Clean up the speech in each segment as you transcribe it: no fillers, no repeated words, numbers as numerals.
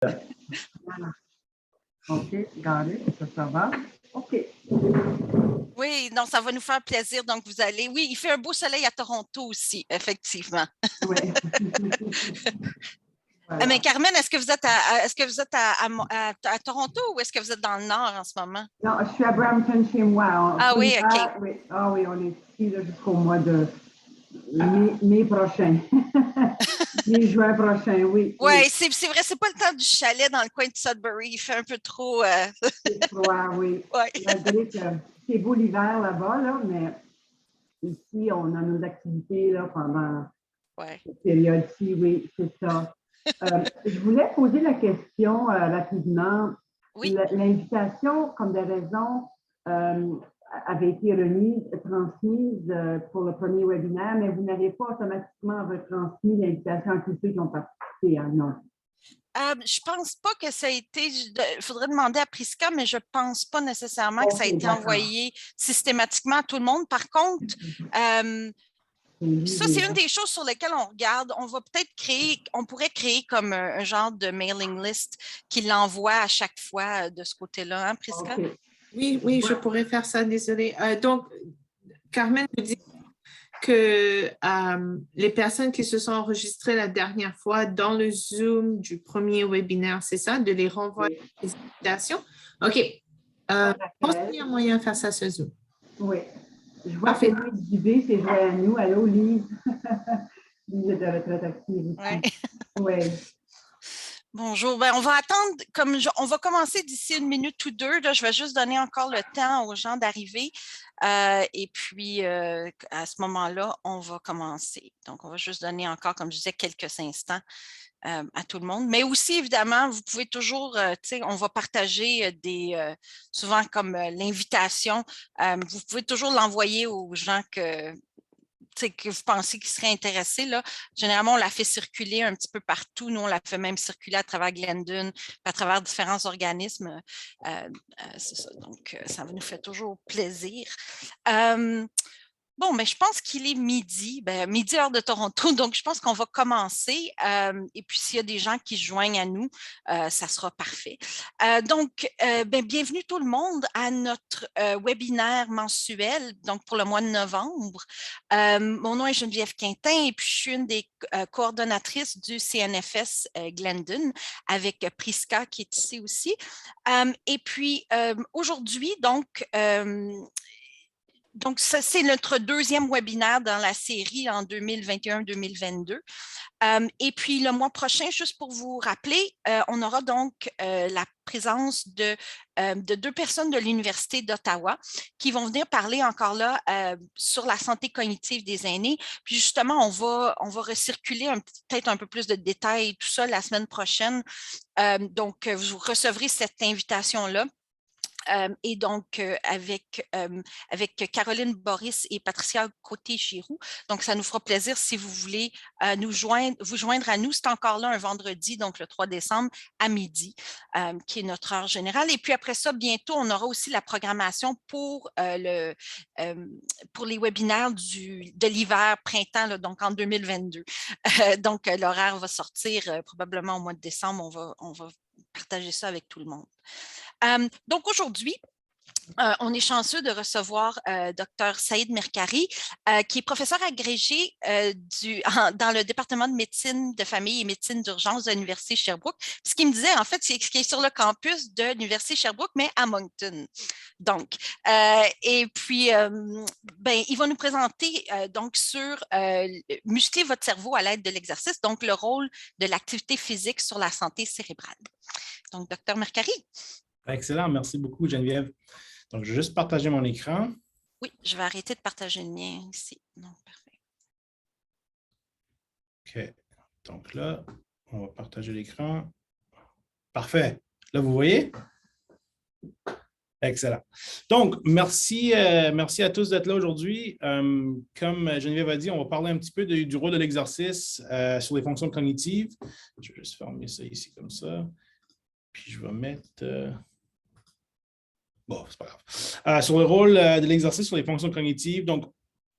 Voilà. OK, got it. Ça va. OK. Oui, non, ça va nous faire plaisir. Donc, vous allez. Oui, il fait un beau soleil à Toronto aussi, effectivement. Oui. Mais Voilà. Carmen, est-ce que vous êtes à Toronto ou est-ce que vous êtes dans le Nord en ce moment? Non, je suis à Brampton chez moi. Ah oui, OK. Oui. Ah oui, on est ici là, jusqu'au mois de mai prochain. Mai-juin prochain, oui. Ouais, c'est vrai, c'est pas le temps du chalet dans le coin de Sudbury. Il fait un peu trop. C'est froid, oui. Ouais. Malgré que c'est beau l'hiver là-bas, là, mais ici, on a nos activités là, pendant cette période-ci, oui, c'est ça. Je voulais poser la question rapidement. Oui. L'invitation, comme des raisons, avait été transmise pour le premier webinaire, mais vous n'avez pas automatiquement retransmis l'invitation à tous ceux qui ont participé, hein, non? Je pense pas que ça a été. Il faudrait demander à Prisca, mais je pense pas nécessairement que ça a OK, été d'accord. envoyé systématiquement à tout le monde. Par contre, ça, c'est une des choses sur lesquelles on regarde. On pourrait créer comme un genre de mailing list qui l'envoie à chaque fois de ce côté-là, hein, Prisca? OK. Oui, je pourrais faire ça, désolé. Donc, Carmen me dit que les personnes qui se sont enregistrées la dernière fois dans le Zoom du premier webinaire, c'est ça, de les renvoyer les invitations? OK. Je pense qu'il y a moyen de faire ça sur Zoom. Oui. Je vois que Lise Dubé s'est joint à nous. Allô, Lise? Lise est de retraite active ici. Oui. Bonjour. Ben, on va attendre, on va commencer d'ici 1 minute ou 2. Là, je vais juste donner encore le temps aux gens d'arriver. Et puis, à ce moment-là, on va commencer. Donc, on va juste donner encore, comme je disais, quelques instants à tout le monde. Mais aussi, évidemment, vous pouvez toujours, on va partager souvent comme l'invitation. Vous pouvez toujours l'envoyer aux gens que vous pensez qu'ils seraient intéressés. Là. Généralement, on la fait circuler un petit peu partout. Nous, on la fait même circuler à travers Glendon, à travers différents organismes. C'est ça. Donc, ça nous fait toujours plaisir. Bon, mais je pense qu'il est midi, midi heure de Toronto, donc je pense qu'on va commencer. Et puis, s'il y a des gens qui se joignent à nous, ça sera parfait. Donc, bienvenue tout le monde à notre webinaire mensuel, donc pour le mois de novembre. Mon nom est Geneviève Quintin et puis je suis une des coordonnatrices du CNFS Glendon avec Prisca qui est ici aussi. Et puis, aujourd'hui, donc, ça, c'est notre deuxième webinaire dans la série en 2021-2022. Et puis, le mois prochain, juste pour vous rappeler, on aura donc la présence de 2 personnes de l'Université d'Ottawa qui vont venir parler encore là sur la santé cognitive des aînés. Puis justement, on va recirculer peut-être un peu plus de détails, tout ça la semaine prochaine. Donc, vous recevrez cette invitation-là. Et donc, avec Caroline Boris et Patricia Côté-Giroux. Donc, ça nous fera plaisir si vous voulez vous joindre à nous. C'est encore là un vendredi, donc le 3 décembre à midi, qui est notre heure générale. Et puis après ça, bientôt, on aura aussi la programmation pour les webinaires de l'hiver, printemps, là, donc en 2022. Donc, l'horaire va sortir probablement au mois de décembre. On va partager ça avec tout le monde. Donc, aujourd'hui, on est chanceux de recevoir Dr. Saïd Mercari, qui est professeur agrégé dans le département de médecine de famille et médecine d'urgence de l'Université Sherbrooke. Ce qu'il me disait, en fait, c'est qu'il est sur le campus de l'Université Sherbrooke, mais à Moncton. Donc, et puis, il va nous présenter donc sur muscler votre cerveau à l'aide de l'exercice, donc le rôle de l'activité physique sur la santé cérébrale. Donc, Dr. Mercari. Excellent, merci beaucoup, Geneviève. Donc, je vais juste partager mon écran. Oui, je vais arrêter de partager le mien ici. Non, parfait. OK. Donc là, on va partager l'écran. Parfait. Là, vous voyez? Excellent. Donc, merci à tous d'être là aujourd'hui. Comme Geneviève a dit, on va parler un petit peu du rôle de l'exercice sur les fonctions cognitives. Je vais juste fermer ça ici comme ça. Puis, je vais mettre... Bon, c'est pas grave. Sur le rôle de l'exercice sur les fonctions cognitives. Donc,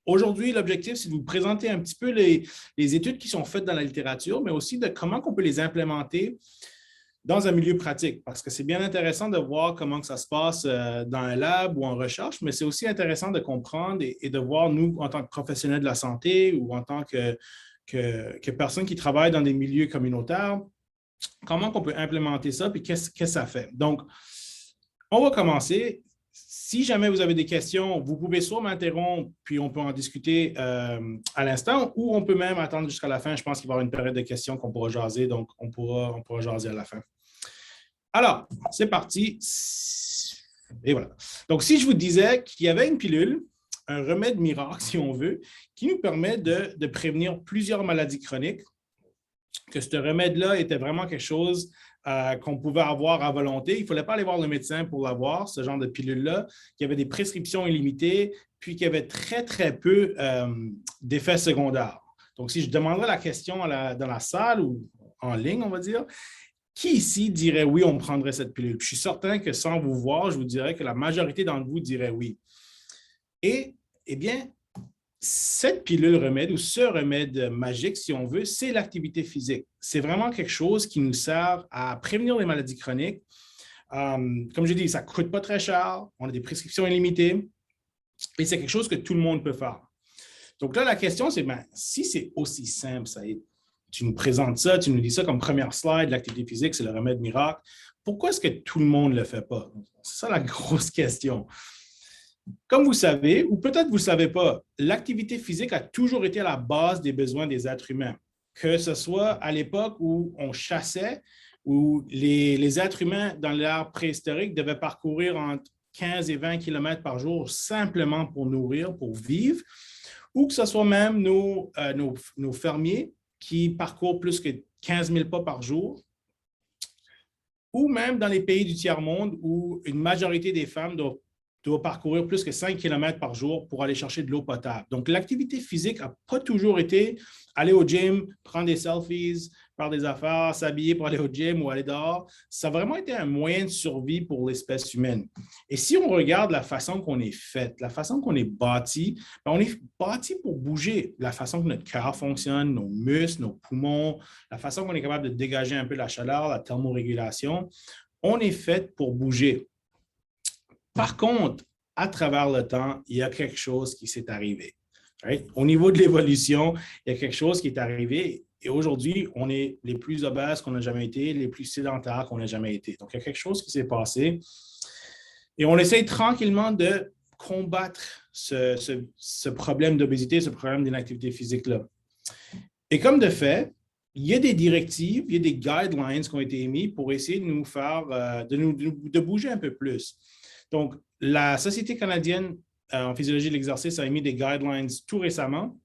aujourd'hui, l'objectif, c'est de vous présenter un petit peu les études qui sont faites dans la littérature, mais aussi de comment on peut les implémenter dans un milieu pratique, parce que c'est bien intéressant de voir comment que ça se passe dans un lab ou en recherche, mais c'est aussi intéressant de comprendre et de voir, nous, en tant que professionnels de la santé ou en tant que personnes qui travaillent dans des milieux communautaires, comment on peut implémenter ça et qu'est-ce que ça fait. Donc, on va commencer. Si jamais vous avez des questions, vous pouvez soit m'interrompre, puis on peut en discuter à l'instant, ou on peut même attendre jusqu'à la fin. Je pense qu'il va y avoir une période de questions qu'on pourra jaser, donc on pourra jaser à la fin. Alors, c'est parti. Et voilà. Donc, si je vous disais qu'il y avait une pilule, un remède miracle, si on veut, qui nous permet de prévenir plusieurs maladies chroniques, que ce remède-là était vraiment quelque chose qu'on pouvait avoir à volonté. Il ne fallait pas aller voir le médecin pour l'avoir, ce genre de pilule-là, qu'il y avait des prescriptions illimitées, puis qu'il y avait très, très peu d'effets secondaires. Donc, si je demanderais la question dans la salle ou en ligne, on va dire, qui ici dirait oui, on prendrait cette pilule? Puis je suis certain que sans vous voir, je vous dirais que la majorité d'entre vous dirait oui. Et, eh bien, cette pilule remède ou ce remède magique, si on veut, c'est l'activité physique. C'est vraiment quelque chose qui nous sert à prévenir les maladies chroniques. Comme je dis, ça ne coûte pas très cher, on a des prescriptions illimitées et c'est quelque chose que tout le monde peut faire. Donc là, la question, c'est si c'est aussi simple, ça est, tu nous présentes ça, tu nous dis ça comme première slide, l'activité physique, c'est le remède miracle. Pourquoi est-ce que tout le monde ne le fait pas? C'est ça la grosse question. Comme vous savez, ou peut-être vous ne le savez pas, l'activité physique a toujours été à la base des besoins des êtres humains. Que ce soit à l'époque où on chassait, où les êtres humains dans l'ère préhistorique devaient parcourir entre 15 et 20 km par jour simplement pour nourrir, pour vivre, ou que ce soit même nos fermiers qui parcourent plus que 15 000 pas par jour, ou même dans les pays du tiers-monde où une majorité des femmes doivent parcourir plus que 5 km par jour pour aller chercher de l'eau potable. Donc, l'activité physique n'a pas toujours été aller au gym, prendre des selfies, faire des affaires, s'habiller pour aller au gym ou aller dehors. Ça a vraiment été un moyen de survie pour l'espèce humaine. Et si on regarde la façon qu'on est faite, la façon qu'on est bâti, on est bâti pour bouger. La façon que notre cœur fonctionne, nos muscles, nos poumons, la façon qu'on est capable de dégager un peu la chaleur, la thermorégulation, on est fait pour bouger. Par contre, à travers le temps, il y a quelque chose qui s'est arrivé. Right? Au niveau de l'évolution, il y a quelque chose qui est arrivé et aujourd'hui, on est les plus obèses qu'on n'a jamais été, les plus sédentaires qu'on n'a jamais été. Donc, il y a quelque chose qui s'est passé et on essaie tranquillement de combattre ce problème d'obésité, ce problème d'inactivité physique-là. Et comme de fait, il y a des directives, il y a des guidelines qui ont été émis pour essayer de nous faire, de bouger un peu plus. Donc, la Société canadienne en physiologie de l'exercice a émis des guidelines tout récemment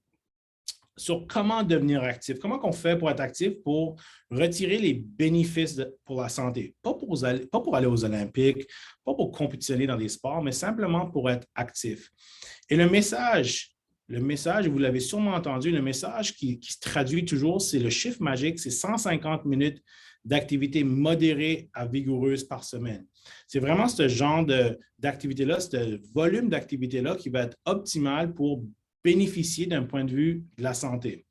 sur comment devenir actif. Comment on fait pour être actif, pour retirer les bénéfices pour la santé. Pas pour aller aux Olympiques, pas pour compétitionner dans des sports, mais simplement pour être actif. Et le message, vous l'avez sûrement entendu, le message qui se traduit toujours, c'est le chiffre magique, c'est 150 minutes d'activité modérée à vigoureuse par semaine. C'est vraiment ce genre d'activité-là, ce volume d'activité-là qui va être optimal pour bénéficier d'un point de vue de la santé.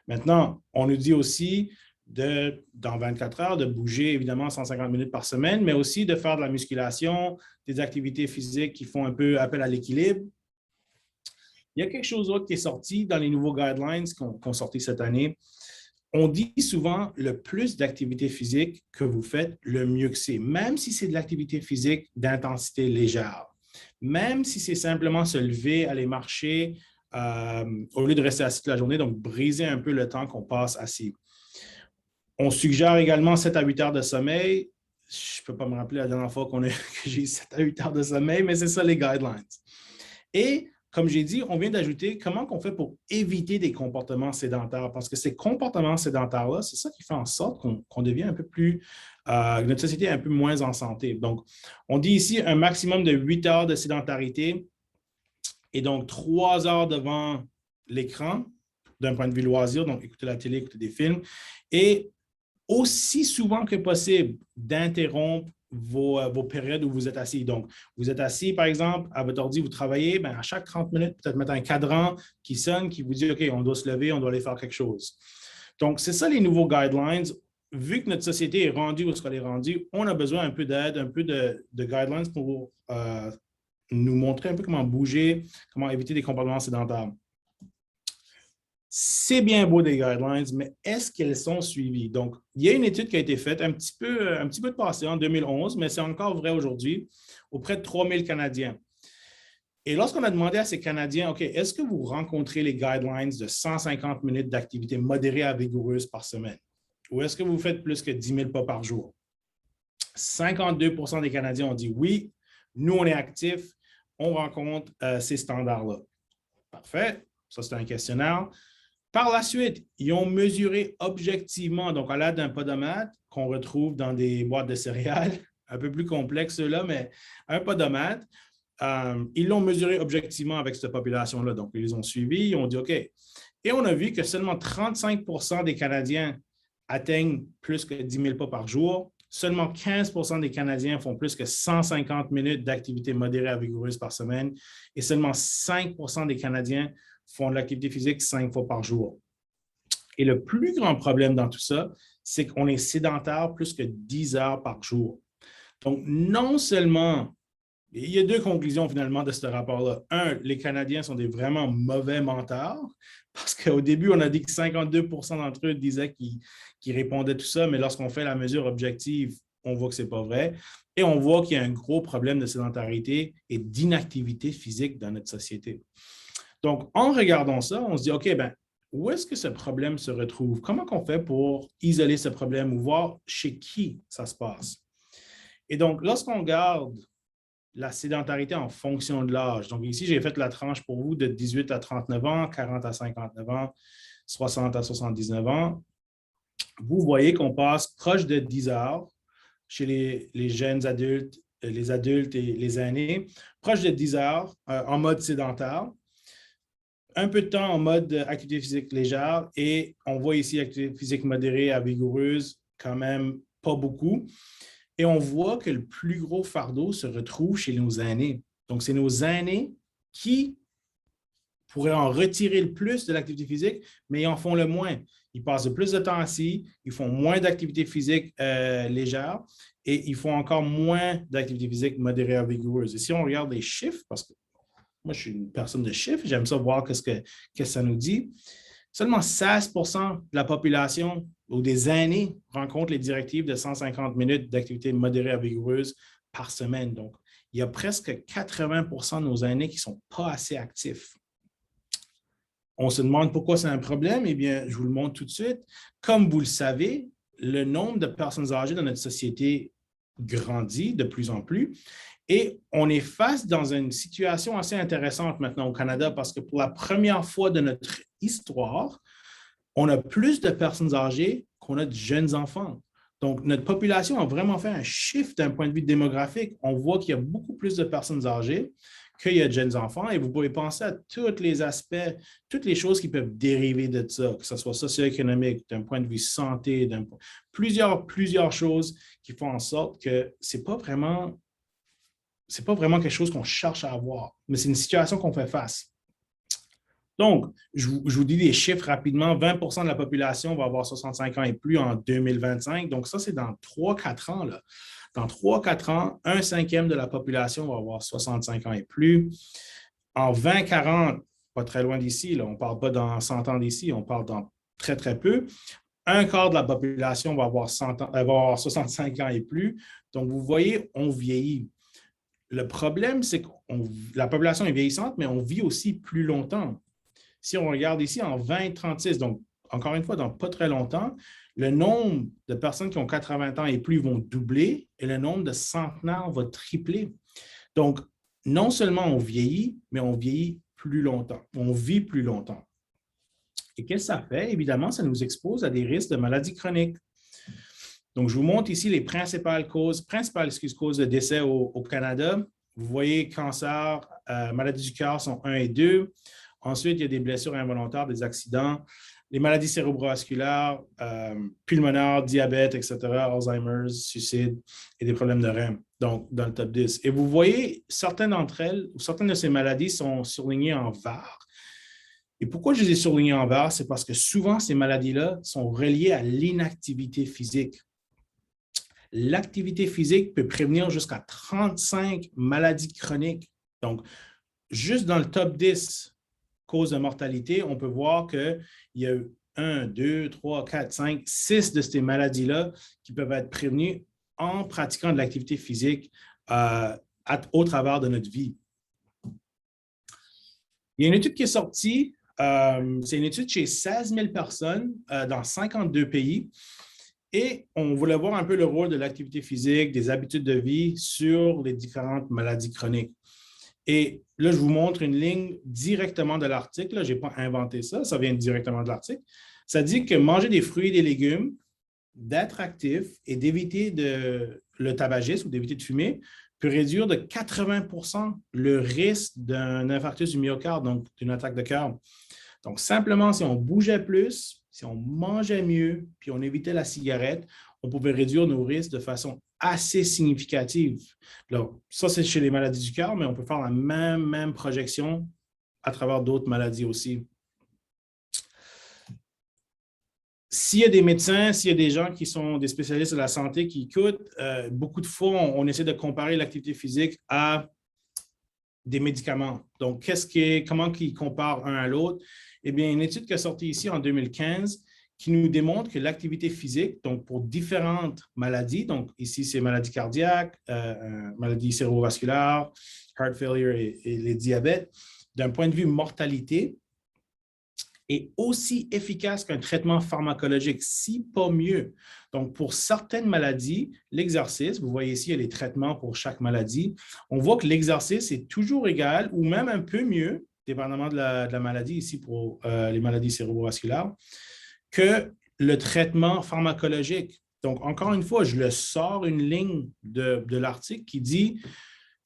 Maintenant, on nous dit aussi dans 24 heures, de bouger évidemment 150 minutes par semaine, mais aussi de faire de la musculation, des activités physiques qui font un peu appel à l'équilibre. Il y a quelque chose d'autre qui est sorti dans les nouveaux guidelines qu'on sorti cette année. On dit souvent, le plus d'activité physique que vous faites, le mieux que c'est, même si c'est de l'activité physique d'intensité légère, même si c'est simplement se lever, aller marcher au lieu de rester assis toute la journée, donc briser un peu le temps qu'on passe assis. On suggère également 7 à 8 heures de sommeil. Je ne peux pas me rappeler la dernière fois que j'ai 7 à 8 heures de sommeil, mais c'est ça les guidelines. Et comme j'ai dit, on vient d'ajouter comment on fait pour éviter des comportements sédentaires, parce que ces comportements sédentaires-là, c'est ça qui fait en sorte qu'on devient un peu plus, notre société est un peu moins en santé. Donc, on dit ici un maximum de 8 heures de sédentarité et donc 3 heures devant l'écran d'un point de vue loisir, donc écouter la télé, écouter des films, et aussi souvent que possible d'interrompre vos périodes où vous êtes assis. Donc, vous êtes assis, par exemple, à votre ordi, vous travaillez, à chaque 30 minutes, peut-être mettre un cadran qui sonne, qui vous dit, OK, on doit se lever, on doit aller faire quelque chose. Donc, c'est ça les nouveaux guidelines. vu que notre société est rendue où elle est rendue, on a besoin un peu d'aide, un peu de guidelines pour nous montrer un peu comment bouger, comment éviter des comportements sédentaires. C'est bien beau des guidelines, mais est-ce qu'elles sont suivies? Donc, il y a une étude qui a été faite un petit peu de passé, en 2011, mais c'est encore vrai aujourd'hui, auprès de 3000 Canadiens. Et lorsqu'on a demandé à ces Canadiens, OK, est-ce que vous rencontrez les guidelines de 150 minutes d'activité modérée à vigoureuse par semaine? Ou est-ce que vous faites plus que 10 000 pas par jour? 52 % des Canadiens ont dit oui, nous, on est actifs, on rencontre ces standards-là. Parfait, ça c'est un questionnaire. Par la suite, ils ont mesuré objectivement, donc à l'aide d'un podomètre qu'on retrouve dans des boîtes de céréales, un peu plus complexe ceux-là, mais un podomètre. Ils l'ont mesuré objectivement avec cette population-là. Donc, ils les ont suivis, ils ont dit OK. Et on a vu que seulement 35 % des Canadiens atteignent plus que 10 000 pas par jour. Seulement 15 % des Canadiens font plus que 150 minutes d'activité modérée à vigoureuse par semaine. Et seulement 5 % des Canadiens font de l'activité physique 5 fois par jour. Et le plus grand problème dans tout ça, c'est qu'on est sédentaire plus que 10 heures par jour. Donc, non seulement, il y a deux conclusions finalement de ce rapport-là. Un, les Canadiens sont des vraiment mauvais menteurs, parce qu'au début, on a dit que 52 % d'entre eux disaient qu'ils répondaient tout ça, mais lorsqu'on fait la mesure objective, on voit que ce n'est pas vrai. Et on voit qu'il y a un gros problème de sédentarité et d'inactivité physique dans notre société. Donc, en regardant ça, on se dit, OK, bien, où est-ce que ce problème se retrouve? Comment on fait pour isoler ce problème ou voir chez qui ça se passe? Et donc, lorsqu'on regarde la sédentarité en fonction de l'âge, donc ici, j'ai fait la tranche pour vous de 18 à 39 ans, 40 à 59 ans, 60 à 79 ans, vous voyez qu'on passe proche de 10 heures chez les jeunes adultes, les adultes et les aînés, proche de 10 heures en mode sédentaire. Un peu de temps en mode activité physique légère et on voit ici activité physique modérée à vigoureuse, quand même pas beaucoup. Et on voit que le plus gros fardeau se retrouve chez nos aînés. Donc, c'est nos aînés qui pourraient en retirer le plus de l'activité physique, mais ils en font le moins. Ils passent plus de temps assis, ils font moins d'activité physique légère et ils font encore moins d'activité physique modérée à vigoureuse. Et si on regarde les chiffres, parce que moi, je suis une personne de chiffres, j'aime ça voir qu'est-ce que ça nous dit. Seulement 16 % de la population ou des aînés rencontrent les directives de 150 minutes d'activité modérée à vigoureuse par semaine. Donc, il y a presque 80 % de nos aînés qui ne sont pas assez actifs. On se demande pourquoi c'est un problème. Eh bien, je vous le montre tout de suite. Comme vous le savez, le nombre de personnes âgées dans notre société grandit de plus en plus. Et on est face dans une situation assez intéressante maintenant au Canada parce que pour la première fois de notre histoire, on a plus de personnes âgées qu'on a de jeunes enfants. Donc, notre population a vraiment fait un shift d'un point de vue démographique. On voit qu'il y a beaucoup plus de personnes âgées qu'il y a de jeunes enfants et vous pouvez penser à tous les aspects, toutes les choses qui peuvent dériver de ça, que ce soit socio-économique, d'un point de vue santé, plusieurs choses qui font en sorte que ce n'est pas vraiment quelque chose qu'on cherche à avoir, mais c'est une situation qu'on fait face. Donc, je vous dis des chiffres rapidement. 20 % de la population va avoir 65 ans et plus en 2025. Donc, ça, c'est dans 3-4 ans. Là. Dans 3-4 ans, 1/5 de la population va avoir 65 ans et plus. En 2040, pas très loin d'ici, là, on ne parle pas dans 100 ans d'ici, on parle dans très, très peu. 1/4 de la population va avoir 65 ans et plus. Donc, vous voyez, on vieillit. Le problème, c'est que la population est vieillissante, mais on vit aussi plus longtemps. Si on regarde ici en 2036, donc encore une fois, dans pas très longtemps, le nombre de personnes qui ont 80 ans et plus vont doubler et le nombre de centenaires va tripler. Donc, non seulement on vieillit, mais on vieillit plus longtemps, on vit plus longtemps. Et qu'est-ce que ça fait? Évidemment, ça nous expose à des risques de maladies chroniques. Donc, je vous montre ici les principales causes de décès au Canada. Vous voyez, cancer, maladies du cœur sont 1 et 2. Ensuite, il y a des blessures involontaires, des accidents, les maladies cérébrovasculaires, pulmonaires, diabète, etc., Alzheimer's, suicide et des problèmes de reins, donc dans le top 10. Et vous voyez, certaines d'entre elles, ou certaines de ces maladies sont surlignées en vert. Et pourquoi je les ai surlignés en vert? C'est parce que souvent, ces maladies-là sont reliées à l'inactivité physique. L'activité physique peut prévenir jusqu'à 35 maladies chroniques. Donc, juste dans le top 10 causes de mortalité, on peut voir qu'il y a 1, 2, 3, 4, 5, 6 de ces maladies-là qui peuvent être prévenues en pratiquant de l'activité physique au travers de notre vie. Il y a une étude qui est sortie, c'est une étude chez 16 000 personnes dans 52 pays. Et on voulait voir un peu le rôle de l'activité physique, des habitudes de vie sur les différentes maladies chroniques. Et là, je vous montre une ligne directement de l'article. Je n'ai pas inventé ça, ça vient directement de l'article. Ça dit que manger des fruits et des légumes, d'être actif et d'éviter le tabagisme ou d'éviter de fumer peut réduire de 80% le risque d'un infarctus du myocarde, donc d'une attaque de cœur. Donc, simplement, si on bougeait plus, si on mangeait mieux, puis on évitait la cigarette, on pouvait réduire nos risques de façon assez significative. Alors, ça, c'est chez les maladies du cœur, mais on peut faire la même projection à travers d'autres maladies aussi. S'il y a des médecins, s'il y a des gens qui sont des spécialistes de la santé qui écoutent, beaucoup de fois, on essaie de comparer l'activité physique à des médicaments. Donc, comment ils comparent un à l'autre? Eh bien, une étude qui est sortie ici en 2015 qui nous démontre que l'activité physique, donc pour différentes maladies, donc ici, c'est maladies cardiaques, maladies cérébrovasculaires, heart failure et les diabètes, d'un point de vue mortalité, est aussi efficace qu'un traitement pharmacologique, si pas mieux. Donc, pour certaines maladies, l'exercice, vous voyez ici, il y a les traitements pour chaque maladie, on voit que l'exercice est toujours égal ou même un peu mieux, dépendamment de la maladie, ici pour les maladies cérébrovasculaires, que le traitement pharmacologique. Donc, encore une fois, je le sors une ligne de l'article qui dit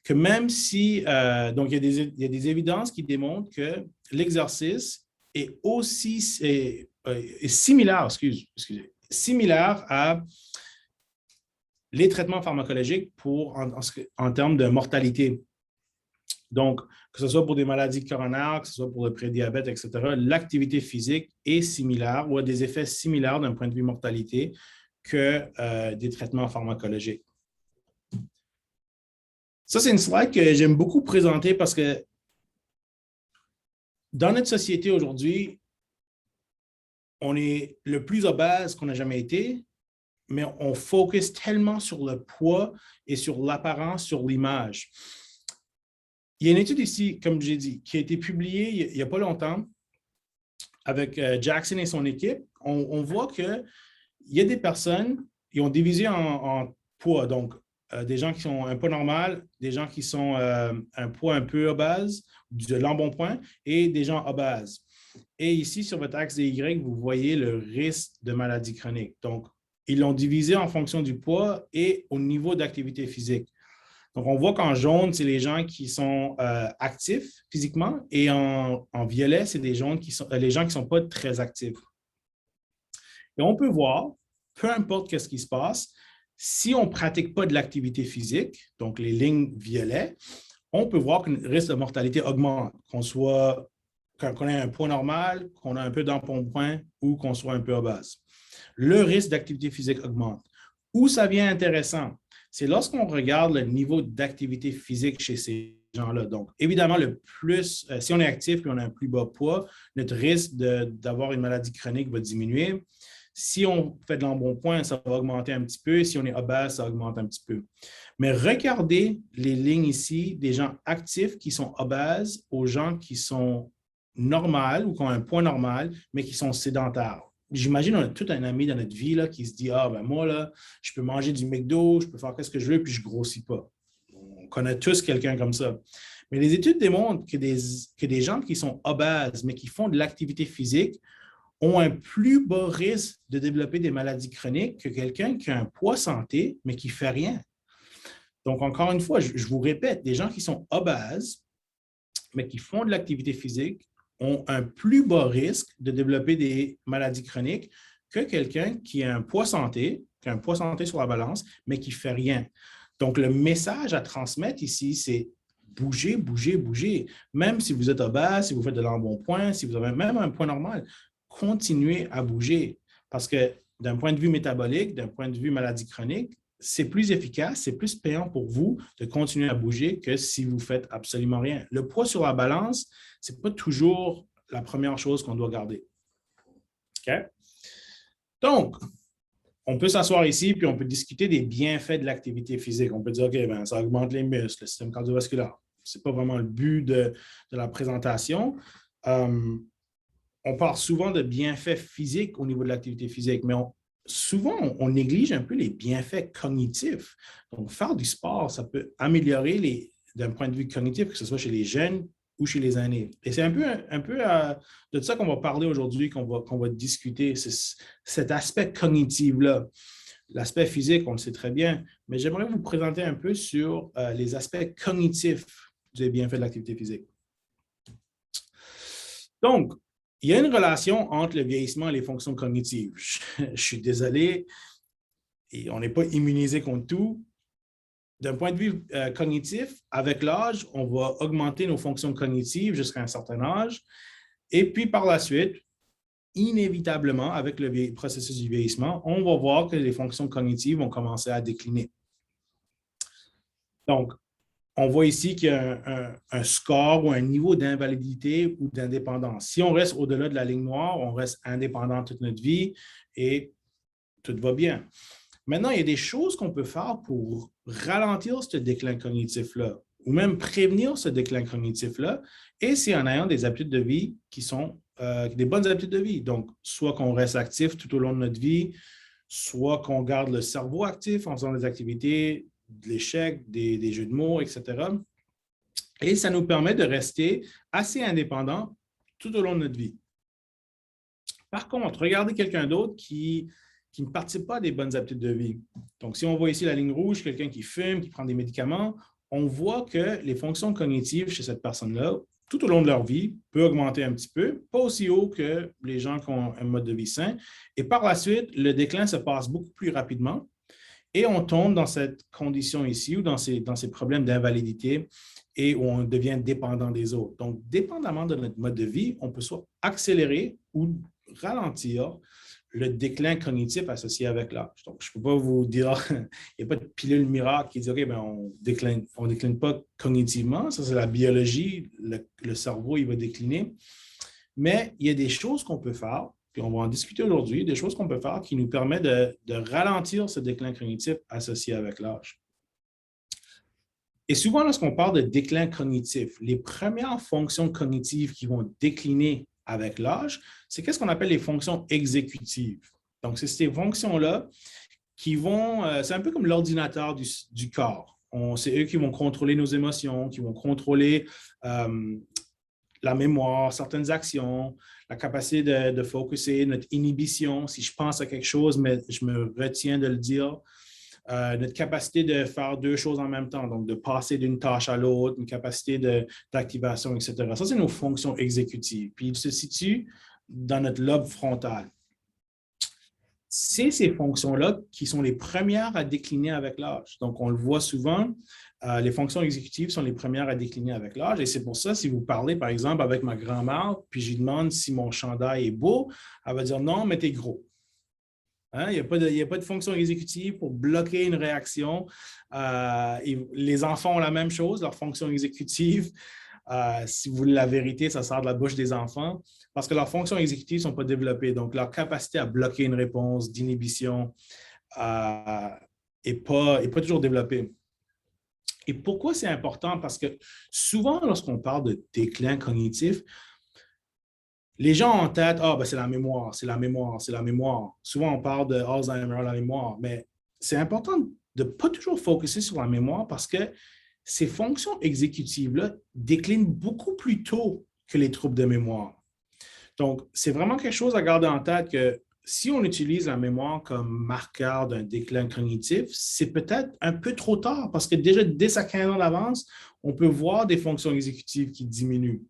que même si, donc il y a des évidences qui démontrent que l'exercice est aussi similaire à les traitements pharmacologiques en termes de mortalité. Donc, que ce soit pour des maladies coronaires, que ce soit pour le prédiabète, etc., l'activité physique est similaire ou a des effets similaires d'un point de vue mortalité que des traitements pharmacologiques. Ça, c'est une slide que j'aime beaucoup présenter parce que dans notre société aujourd'hui, on est le plus obèse qu'on n'a jamais été, mais on focus tellement sur le poids et sur l'apparence, sur l'image. Il y a une étude ici, comme j'ai dit, qui a été publiée il n'y a pas longtemps avec Jackson et son équipe. On voit qu'il y a des personnes qui ont divisé en poids, donc des gens qui sont un poids normal, des gens qui sont un poids un peu obèse, de l'embonpoint, et des gens obèses. Et ici, sur votre axe des Y, vous voyez le risque de maladie chronique. Donc, ils l'ont divisé en fonction du poids et au niveau d'activité physique. Donc, on voit qu'en jaune, c'est les gens qui sont actifs physiquement et en violet, c'est les gens qui ne sont pas très actifs. Et on peut voir, peu importe ce qui se passe, si on ne pratique pas de l'activité physique, donc les lignes violettes, on peut voir que le risque de mortalité augmente, qu'on ait un poids normal, qu'on ait un peu d'embonpoint ou qu'on soit un peu obèse. Le risque d'activité physique augmente. Où ça devient intéressant, c'est lorsqu'on regarde le niveau d'activité physique chez ces gens-là. Donc, évidemment, si on est actif et on a un plus bas poids, notre risque d'avoir une maladie chronique va diminuer. Si on fait de l'embonpoint, ça va augmenter un petit peu. Si on est obèse, ça augmente un petit peu. Mais regardez les lignes ici des gens actifs qui sont obèses aux gens qui sont normaux ou qui ont un poids normal, mais qui sont sédentaires. J'imagine qu'on a tout un ami dans notre vie là, qui se dit « Ah, ben moi, là, je peux manger du McDo, je peux faire ce que je veux, puis je ne grossis pas. » On connaît tous quelqu'un comme ça. Mais les études démontrent que des gens qui sont obèses, mais qui font de l'activité physique, ont un plus bas risque de développer des maladies chroniques que quelqu'un qui a un poids santé, mais qui ne fait rien. Donc, encore une fois, je vous répète, des gens qui sont obèses, mais qui font de l'activité physique, ont un plus bas risque de développer des maladies chroniques que quelqu'un qui a un poids santé, sur la balance, mais qui ne fait rien. Donc, le message à transmettre ici, c'est bougez, bougez, bougez. Même si vous êtes obèse, si vous faites de l'embonpoint, si vous avez même un poids normal, continuez à bouger. Parce que d'un point de vue métabolique, d'un point de vue maladie chronique, c'est plus efficace, c'est plus payant pour vous de continuer à bouger que si vous faites absolument rien. Le poids sur la balance, ce n'est pas toujours la première chose qu'on doit garder. OK? Donc, on peut s'asseoir ici puis on peut discuter des bienfaits de l'activité physique. On peut dire, OK, ben, ça augmente les muscles, le système cardiovasculaire. Ce n'est pas vraiment le but de la présentation. On parle souvent de bienfaits physiques au niveau de l'activité physique, mais souvent, on néglige un peu les bienfaits cognitifs. Donc, faire du sport, ça peut améliorer d'un point de vue cognitif, que ce soit chez les jeunes ou chez les aînés. Et c'est un peu de ça qu'on va parler aujourd'hui, qu'on va discuter, c'est cet aspect cognitif-là. L'aspect physique, on le sait très bien, mais j'aimerais vous présenter un peu sur les aspects cognitifs des bienfaits de l'activité physique. Donc, il y a une relation entre le vieillissement et les fonctions cognitives. Je suis désolé, et on n'est pas immunisé contre tout. D'un point de vue cognitif, avec l'âge, on va augmenter nos fonctions cognitives jusqu'à un certain âge. Et puis, par la suite, inévitablement, avec le processus du vieillissement, on va voir que les fonctions cognitives vont commencer à décliner. Donc, on voit ici qu'il y a un score ou un niveau d'invalidité ou d'indépendance. Si on reste au-delà de la ligne noire, on reste indépendant toute notre vie et tout va bien. Maintenant, il y a des choses qu'on peut faire pour ralentir ce déclin cognitif-là ou même prévenir ce déclin cognitif-là, et c'est en ayant des habitudes de vie qui sont des bonnes habitudes de vie. Donc, soit qu'on reste actif tout au long de notre vie, soit qu'on garde le cerveau actif en faisant des activités, de l'échec, des jeux de mots, etc. Et ça nous permet de rester assez indépendants tout au long de notre vie. Par contre, regardez quelqu'un d'autre qui ne participe pas des bonnes habitudes de vie. Donc, si on voit ici la ligne rouge, quelqu'un qui fume, qui prend des médicaments, on voit que les fonctions cognitives chez cette personne-là, tout au long de leur vie, peut augmenter un petit peu, pas aussi haut que les gens qui ont un mode de vie sain. Et par la suite, le déclin se passe beaucoup plus rapidement et on tombe dans cette condition ici ou dans ces problèmes d'invalidité et où on devient dépendant des autres. Donc, dépendamment de notre mode de vie, on peut soit accélérer ou ralentir le déclin cognitif associé avec l'âge. Donc, je ne peux pas vous dire, il n'y a pas de pilule miracle qui dit, OK, ben, on décline pas cognitivement, ça c'est la biologie, le cerveau, il va décliner. Mais il y a des choses qu'on peut faire, puis on va en discuter aujourd'hui, des choses qu'on peut faire qui nous permettent de ralentir ce déclin cognitif associé avec l'âge. Et souvent, lorsqu'on parle de déclin cognitif, les premières fonctions cognitives qui vont décliner avec l'âge, c'est qu'est-ce qu'on appelle les fonctions exécutives. Donc, c'est ces fonctions-là qui vont, c'est un peu comme l'ordinateur du corps. C'est eux qui vont contrôler nos émotions, qui vont contrôler la mémoire, certaines actions, la capacité de focuser, notre inhibition. Si je pense à quelque chose, mais je me retiens de le dire. Notre capacité de faire deux choses en même temps, donc de passer d'une tâche à l'autre, une capacité d'activation, etc. Ça, c'est nos fonctions exécutives. Puis, ils se situent dans notre lobe frontal. C'est ces fonctions-là qui sont les premières à décliner avec l'âge. Donc, on le voit souvent, les fonctions exécutives sont les premières à décliner avec l'âge. Et c'est pour ça, si vous parlez, par exemple, avec ma grand-mère, puis je lui demande si mon chandail est beau, elle va dire non, mais t'es gros. Hein? Il n'y a pas de fonction exécutive pour bloquer une réaction. Les enfants ont la même chose, leur fonction exécutive. Si vous voulez la vérité, ça sort de la bouche des enfants parce que leurs fonctions exécutives ne sont pas développées. Donc, leur capacité à bloquer une réponse d'inhibition n'est pas toujours développée. Et pourquoi c'est important? Parce que souvent, lorsqu'on parle de déclin cognitif, les gens ont en tête, ben c'est la mémoire, c'est la mémoire, c'est la mémoire. Souvent, on parle de Alzheimer, la mémoire, mais c'est important de ne pas toujours focuser sur la mémoire parce que ces fonctions exécutives-là déclinent beaucoup plus tôt que les troubles de mémoire. Donc, c'est vraiment quelque chose à garder en tête que si on utilise la mémoire comme marqueur d'un déclin cognitif, c'est peut-être un peu trop tard parce que déjà, dès à 15 ans d'avance, on peut voir des fonctions exécutives qui diminuent.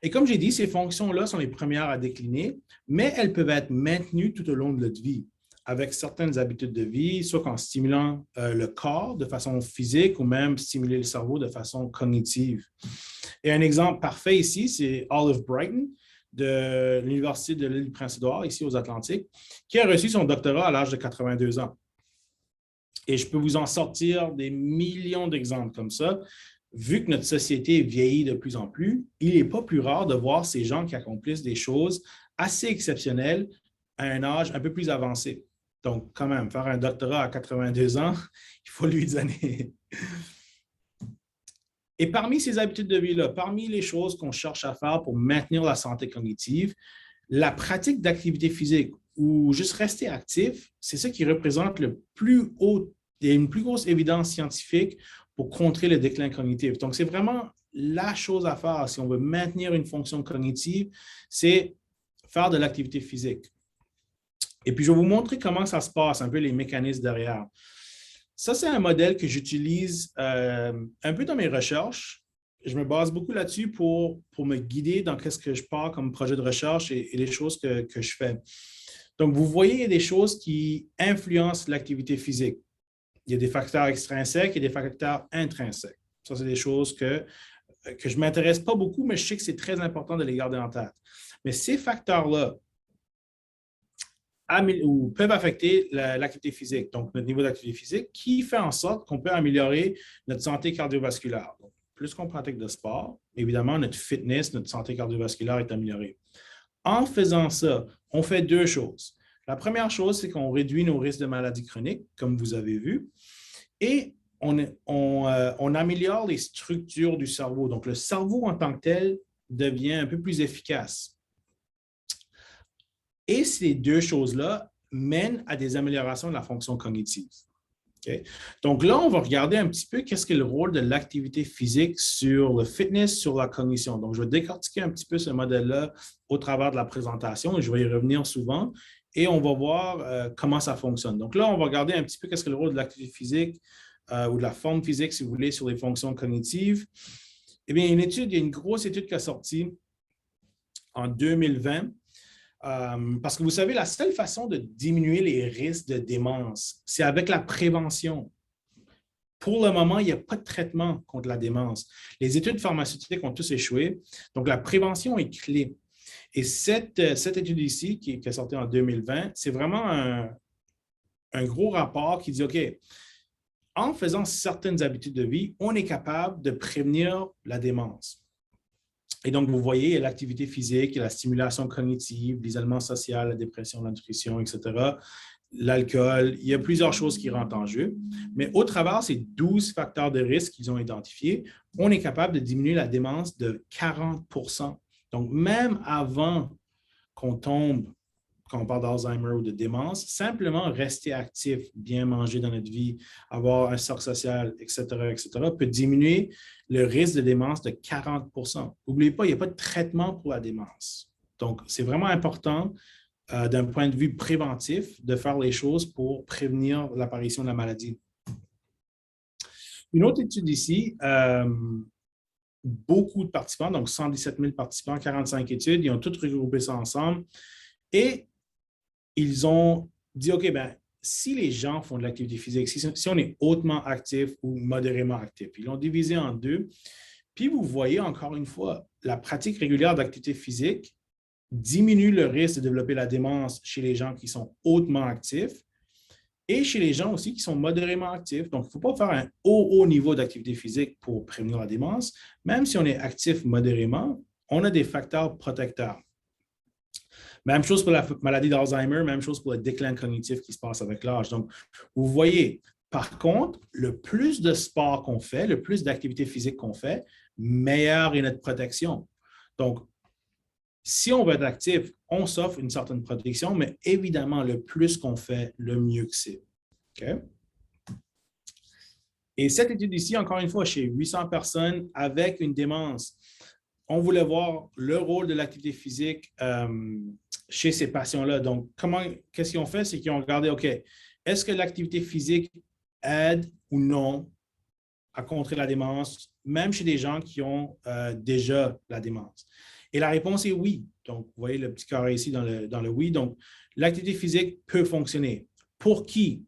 Et comme j'ai dit, ces fonctions-là sont les premières à décliner, mais elles peuvent être maintenues tout au long de notre vie. avec certaines habitudes de vie, soit en stimulant le corps de façon physique ou même stimuler le cerveau de façon cognitive. Et un exemple parfait ici, c'est Olive Brighton de l'Université de l'île Prince-Édouard, ici aux Atlantiques, qui a reçu son doctorat à l'âge de 82 ans. Et je peux vous en sortir des millions d'exemples comme ça. Vu que notre société vieillit de plus en plus, il n'est pas plus rare de voir ces gens qui accomplissent des choses assez exceptionnelles à un âge un peu plus avancé. Donc, quand même, faire un doctorat à 82 ans, il faut lui donner. Et parmi ces habitudes de vie-là, parmi les choses qu'on cherche à faire pour maintenir la santé cognitive, la pratique d'activité physique ou juste rester actif, c'est ça qui représente le plus haut, il y a une plus grosse évidence scientifique pour contrer le déclin cognitif. Donc, c'est vraiment la chose à faire si on veut maintenir une fonction cognitive, c'est faire de l'activité physique. Et puis, je vais vous montrer comment ça se passe, un peu les mécanismes derrière. Ça, c'est un modèle que j'utilise un peu dans mes recherches. Je me base beaucoup là-dessus pour me guider dans ce que je pars comme projet de recherche et les choses que je fais. Donc, vous voyez, il y a des choses qui influencent l'activité physique. Il y a des facteurs extrinsèques et des facteurs intrinsèques. Ça, c'est des choses que je ne m'intéresse pas beaucoup, mais je sais que c'est très important de les garder en tête. Mais ces facteurs-là peuvent affecter l'activité physique, donc notre niveau d'activité physique, qui fait en sorte qu'on peut améliorer notre santé cardiovasculaire. Donc, plus qu'on pratique de sport, évidemment, notre fitness, notre santé cardiovasculaire est améliorée. En faisant ça, on fait deux choses. La première chose, c'est qu'on réduit nos risques de maladies chroniques, comme vous avez vu, et on améliore les structures du cerveau. Donc, le cerveau en tant que tel devient un peu plus efficace. Et ces deux choses-là mènent à des améliorations de la fonction cognitive. Okay? Donc là, on va regarder un petit peu qu'est-ce que le rôle de l'activité physique sur le fitness, sur la cognition. Donc, je vais décortiquer un petit peu ce modèle-là au travers de la présentation et je vais y revenir souvent et on va voir comment ça fonctionne. Donc là, on va regarder un petit peu qu'est-ce que le rôle de l'activité physique ou de la forme physique, si vous voulez, sur les fonctions cognitives. Eh bien, il y a une grosse étude qui est sortie en 2020. Parce que vous savez, la seule façon de diminuer les risques de démence, c'est avec la prévention. Pour le moment, il n'y a pas de traitement contre la démence. Les études pharmaceutiques ont tous échoué. Donc, la prévention est clé. Et cette étude ici, qui est sortie en 2020, c'est vraiment un gros rapport qui dit, OK, en faisant certaines habitudes de vie, on est capable de prévenir la démence. Et donc, vous voyez, l'activité physique, la stimulation cognitive, l'isolement social, la dépression, la nutrition, etc., l'alcool, il y a plusieurs choses qui rentrent en jeu. Mais au travers de ces 12 facteurs de risque qu'ils ont identifiés, on est capable de diminuer la démence de 40 %. Donc, même avant qu'on tombe, quand on parle d'Alzheimer ou de démence, simplement rester actif, bien manger dans notre vie, avoir un cercle social, etc., peut diminuer le risque de démence de 40 %. N'oubliez pas, il n'y a pas de traitement pour la démence. Donc, c'est vraiment important d'un point de vue préventif de faire les choses pour prévenir l'apparition de la maladie. Une autre étude ici, beaucoup de participants, donc 117 000 participants, 45 études, ils ont toutes regroupé ça ensemble et ils ont dit, OK, bien, si les gens font de l'activité physique, si on est hautement actif ou modérément actif, ils l'ont divisé en deux. Puis vous voyez encore une fois, la pratique régulière d'activité physique diminue le risque de développer la démence chez les gens qui sont hautement actifs et chez les gens aussi qui sont modérément actifs. Donc, il ne faut pas faire un haut niveau d'activité physique pour prévenir la démence. Même si on est actif modérément, on a des facteurs protecteurs. Même chose pour la maladie d'Alzheimer, même chose pour le déclin cognitif qui se passe avec l'âge. Donc, vous voyez, par contre, le plus de sport qu'on fait, le plus d'activité physique qu'on fait, meilleure est notre protection. Donc, si on veut être actif, on s'offre une certaine protection, mais évidemment, le plus qu'on fait, le mieux que c'est. Okay? Et cette étude ici, encore une fois, chez 800 personnes avec une démence, on voulait voir le rôle de l'activité physique chez ces patients-là. Donc, qu'est-ce qu'ils ont fait? C'est qu'ils ont regardé, OK, est-ce que l'activité physique aide ou non à contrer la démence, même chez des gens qui ont déjà la démence? Et la réponse est oui. Donc, vous voyez le petit carré ici dans le oui. Donc, l'activité physique peut fonctionner. Pour qui?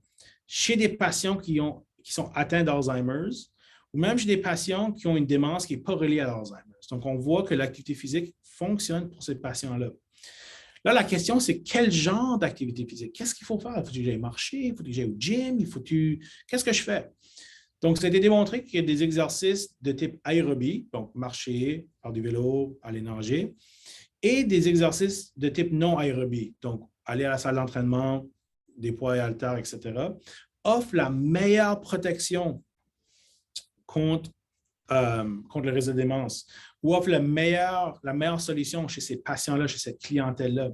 Chez des patients qui sont atteints d'Alzheimer's ou même chez des patients qui ont une démence qui n'est pas reliée à l'Alzheimer's. Donc, on voit que l'activité physique fonctionne pour ces patients-là. Là, la question, c'est quel genre d'activité physique? Qu'est-ce qu'il faut faire? Il faut que j'aille marcher? Il faut que j'aille au gym? Qu'est-ce que je fais? Donc, ça a été démontré qu'il y a des exercices de type aérobie, donc marcher, faire du vélo, aller nager, et des exercices de type non aérobie, donc aller à la salle d'entraînement, des poids et haltères, etc., offrent la meilleure protection contre le risque de démence ou offre la meilleure solution chez ces patients-là, chez cette clientèle-là.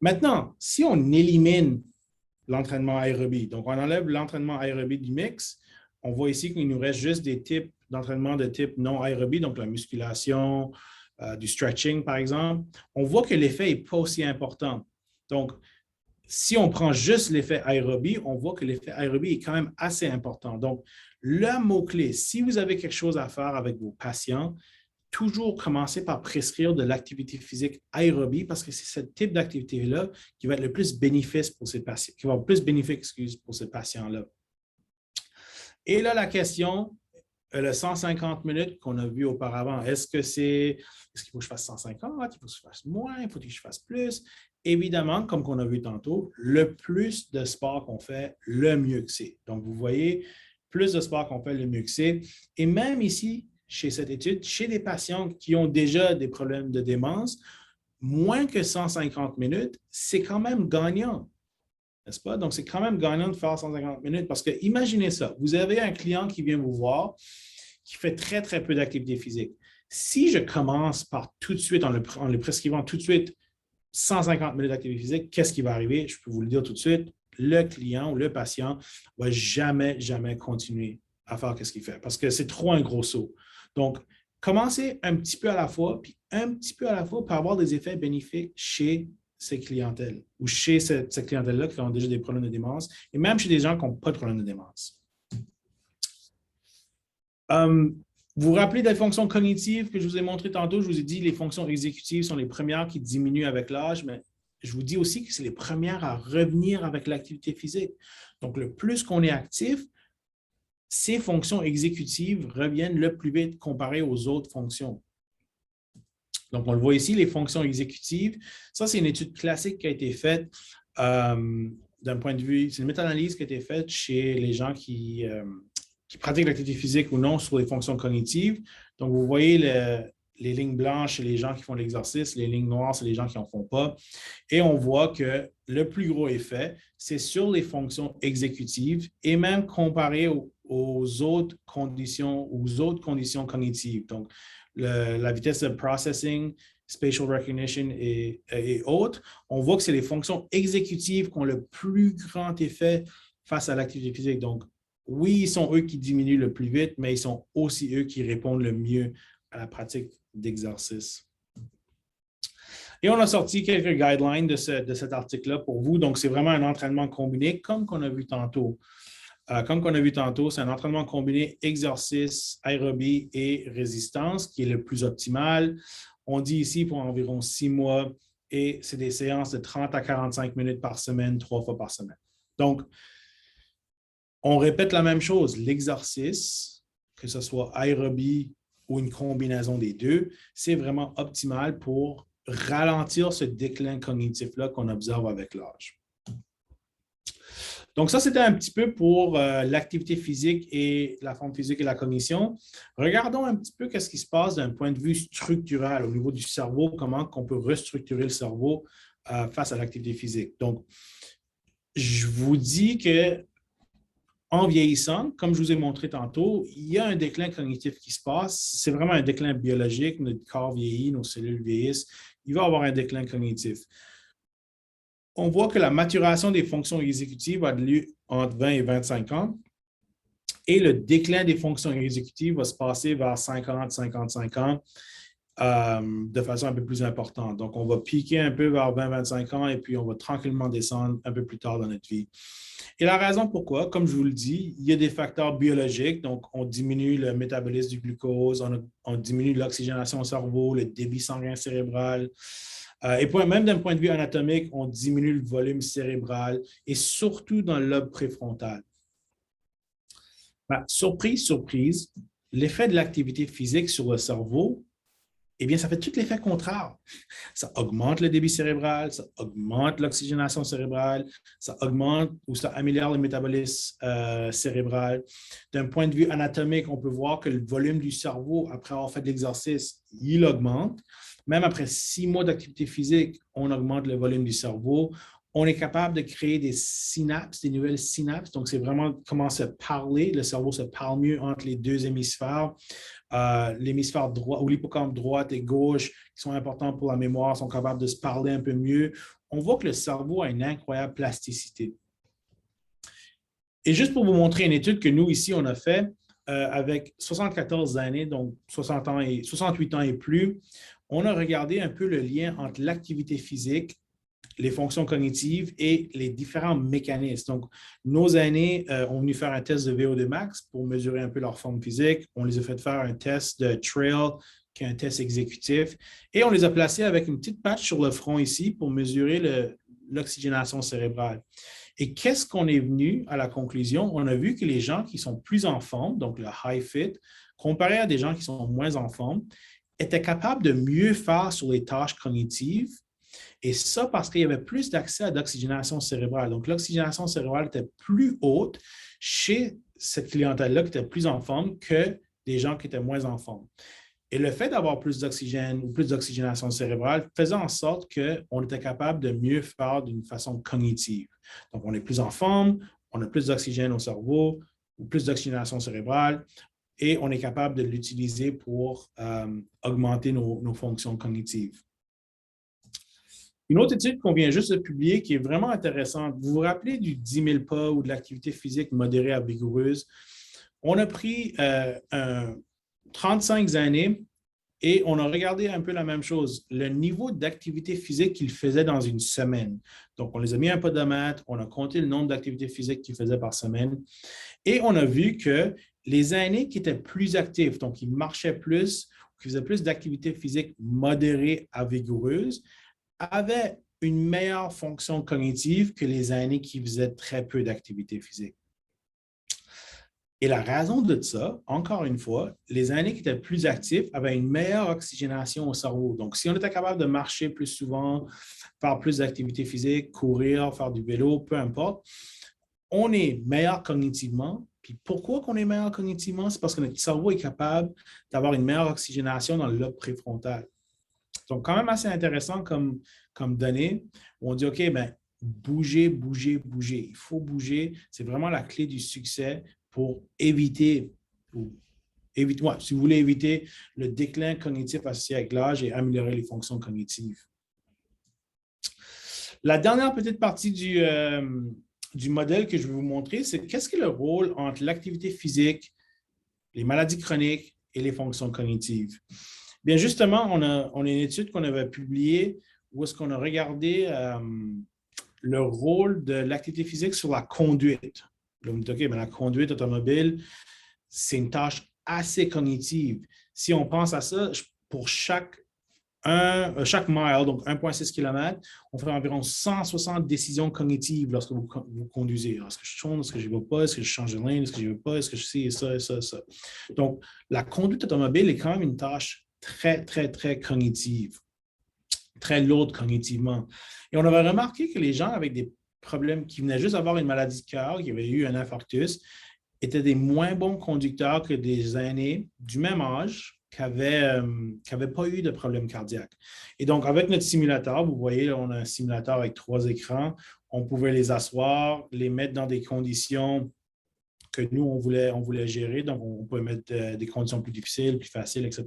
Maintenant, si on élimine l'entraînement aérobie, donc on enlève l'entraînement aérobie du mix, on voit ici qu'il nous reste juste des types d'entraînement de type non aérobie, donc la musculation, du stretching, par exemple. On voit que l'effet n'est pas aussi important. Donc, si on prend juste l'effet aérobie, on voit que l'effet aérobie est quand même assez important. Donc, le mot-clé, si vous avez quelque chose à faire avec vos patients, toujours commencer par prescrire de l'activité physique aérobie parce que c'est ce type d'activité-là qui va être le plus bénéfique pour ces patients, qui va être le plus bénéfique, pour ces patients-là. Et là, la question, le 150 minutes qu'on a vu auparavant, est-ce qu'il faut que je fasse 150, il faut que je fasse moins, il faut que je fasse plus? Évidemment, comme on a vu tantôt, le plus de sport qu'on fait, le mieux que c'est. Donc, vous voyez, plus de sport qu'on fait, le mieux que c'est. Et même ici, chez cette étude, chez des patients qui ont déjà des problèmes de démence, moins que 150 minutes, c'est quand même gagnant. N'est-ce pas? Donc, c'est quand même gagnant de faire 150 minutes parce que imaginez ça, vous avez un client qui vient vous voir qui fait très, très peu d'activité physique. Si je commence par tout de suite, en le prescrivant tout de suite 150 minutes d'activité physique, qu'est-ce qui va arriver? Je peux vous le dire tout de suite, le client ou le patient ne va jamais, jamais continuer à faire ce qu'il fait parce que c'est trop un gros saut. Donc, commencez un petit peu à la fois, puis un petit peu à la fois pour avoir des effets bénéfiques chez ces clientèles ou chez cette clientèle-là qui ont déjà des problèmes de démence et même chez des gens qui n'ont pas de problème de démence. Vous vous rappelez des fonctions cognitives que je vous ai montrées tantôt? Je vous ai dit que les fonctions exécutives sont les premières qui diminuent avec l'âge, mais je vous dis aussi que c'est les premières à revenir avec l'activité physique. Donc, le plus qu'on est actif, ces fonctions exécutives reviennent le plus vite comparé aux autres fonctions. Donc, on le voit ici, les fonctions exécutives. Ça, c'est une étude classique qui a été faite d'un point de vue, c'est une méta-analyse qui a été faite chez les gens qui pratiquent l'activité physique ou non sur les fonctions cognitives. Donc, vous voyez les lignes blanches, c'est les gens qui font l'exercice, les lignes noires, c'est les gens qui n'en font pas. Et on voit que le plus gros effet, c'est sur les fonctions exécutives et même comparé aux autres conditions cognitives. Donc, la vitesse de processing, spatial recognition et autres, on voit que c'est les fonctions exécutives qui ont le plus grand effet face à l'activité physique. Donc, oui, ils sont eux qui diminuent le plus vite, mais ils sont aussi eux qui répondent le mieux à la pratique d'exercice. Et on a sorti quelques guidelines de cet article-là pour vous. Donc, c'est vraiment un entraînement combiné, comme qu'on a vu tantôt. C'est un entraînement combiné exercice, aérobie et résistance qui est le plus optimal. On dit ici pour environ 6 mois et c'est des séances de 30 à 45 minutes par semaine, 3 fois par semaine. Donc, on répète la même chose. L'exercice, que ce soit aérobie ou une combinaison des deux, c'est vraiment optimal pour ralentir ce déclin cognitif-là qu'on observe avec l'âge. Donc, ça, c'était un petit peu pour l'activité physique et la forme physique et la cognition. Regardons un petit peu ce qui se passe d'un point de vue structurel au niveau du cerveau, comment on peut restructurer le cerveau face à l'activité physique. Donc, je vous dis qu'en vieillissant, comme je vous ai montré tantôt, il y a un déclin cognitif qui se passe. C'est vraiment un déclin biologique. Notre corps vieillit, nos cellules vieillissent. Il va y avoir un déclin cognitif. On voit que la maturation des fonctions exécutives a lieu entre 20 et 25 ans et le déclin des fonctions exécutives va se passer vers 50-55 ans de façon un peu plus importante. Donc, on va piquer un peu vers 20-25 ans et puis on va tranquillement descendre un peu plus tard dans notre vie. Et la raison pourquoi, comme je vous le dis, il y a des facteurs biologiques. Donc, on diminue le métabolisme du glucose, on diminue l'oxygénation au cerveau, le débit sanguin cérébral. Et même d'un point de vue anatomique, on diminue le volume cérébral et surtout dans le lobe préfrontal. Surprise, surprise, l'effet de l'activité physique sur le cerveau, eh bien, ça fait tout l'effet contraire. Ça augmente le débit cérébral, ça augmente l'oxygénation cérébrale, ça augmente ou ça améliore le métabolisme cérébral. D'un point de vue anatomique, on peut voir que le volume du cerveau, après avoir fait de l'exercice, il augmente. Même après 6 mois d'activité physique, on augmente le volume du cerveau. On est capable de créer des synapses, des nouvelles synapses. Donc, c'est vraiment comment se parler. Le cerveau se parle mieux entre les deux hémisphères. L'hémisphère droit ou l'hippocampe droite et gauche, qui sont importants pour la mémoire, sont capables de se parler un peu mieux. On voit que le cerveau a une incroyable plasticité. Et juste pour vous montrer une étude que nous, ici, on a fait avec 74 années, donc 68 ans et plus, on a regardé un peu le lien entre l'activité physique, les fonctions cognitives et les différents mécanismes. Donc, nos aînés ont venu faire un test de VO2 max pour mesurer un peu leur forme physique. On les a fait faire un test de trail, qui est un test exécutif, et on les a placés avec une petite patch sur le front ici pour mesurer l'oxygénation cérébrale. Et qu'est-ce qu'on est venu à la conclusion? On a vu que les gens qui sont plus en forme, donc le high fit, comparé à des gens qui sont moins en forme, étaient capables de mieux faire sur les tâches cognitives. Et ça parce qu'il y avait plus d'accès à l'oxygénation cérébrale. Donc, l'oxygénation cérébrale était plus haute chez cette clientèle-là qui était plus en forme que des gens qui étaient moins en forme. Et le fait d'avoir plus d'oxygène ou plus d'oxygénation cérébrale faisait en sorte qu'on était capable de mieux faire d'une façon cognitive. Donc, on est plus en forme, on a plus d'oxygène au cerveau ou plus d'oxygénation cérébrale et on est capable de l'utiliser pour augmenter nos fonctions cognitives. Une autre étude qu'on vient juste de publier qui est vraiment intéressante, vous vous rappelez du 10 000 pas ou de l'activité physique modérée à vigoureuse? On a pris 35 années et on a regardé un peu la même chose, le niveau d'activité physique qu'ils faisaient dans une semaine. Donc, on les a mis un podomètre, on a compté le nombre d'activités physiques qu'ils faisaient par semaine et on a vu que les aînés qui étaient plus actifs, donc qui marchaient plus, qui faisaient plus d'activité physique modérée à vigoureuse, avaient une meilleure fonction cognitive que les aînés qui faisaient très peu d'activité physique. Et la raison de ça, encore une fois, les aînés qui étaient plus actifs avaient une meilleure oxygénation au cerveau. Donc, si on était capable de marcher plus souvent, faire plus d'activité physique, courir, faire du vélo, peu importe, on est meilleur cognitivement. Puis pourquoi qu'on est meilleur cognitivement? C'est parce que notre cerveau est capable d'avoir une meilleure oxygénation dans le lobe préfrontal. Donc, quand même assez intéressant comme donnée. On dit, OK, bien, bouger, bouger, bouger. Il faut bouger. C'est vraiment la clé du succès pour éviter, si vous voulez éviter le déclin cognitif associé avec l'âge et améliorer les fonctions cognitives. La dernière petite partie du modèle que je vais vous montrer, c'est qu'est-ce que le rôle entre l'activité physique, les maladies chroniques et les fonctions cognitives. Bien, justement, on a une étude qu'on avait publiée où est-ce qu'on a regardé le rôle de l'activité physique sur la conduite. Là, vous me dites, OK, bien, la conduite automobile, c'est une tâche assez cognitive. Si on pense à ça, pour chaque mile, donc 1,6 km, on fait environ 160 décisions cognitives lorsque vous conduisez. Est-ce que je tourne, est-ce que je ne vais pas, est-ce que je change de ligne, est-ce que je ne vais pas, est-ce que je sais ça, ça, ça. Donc, la conduite automobile est quand même une tâche très, très, très cognitive, très lourde cognitivement. Et on avait remarqué que les gens avec des problèmes qui venaient juste d'avoir une maladie de cœur, qui avaient eu un infarctus, étaient des moins bons conducteurs que des aînés du même âge qui n'avaient pas eu de problème cardiaque. Et donc, avec notre simulateur, vous voyez, on a un simulateur avec 3 écrans. On pouvait les asseoir, les mettre dans des conditions que nous, on voulait gérer. Donc, on pouvait mettre des conditions plus difficiles, plus faciles, etc.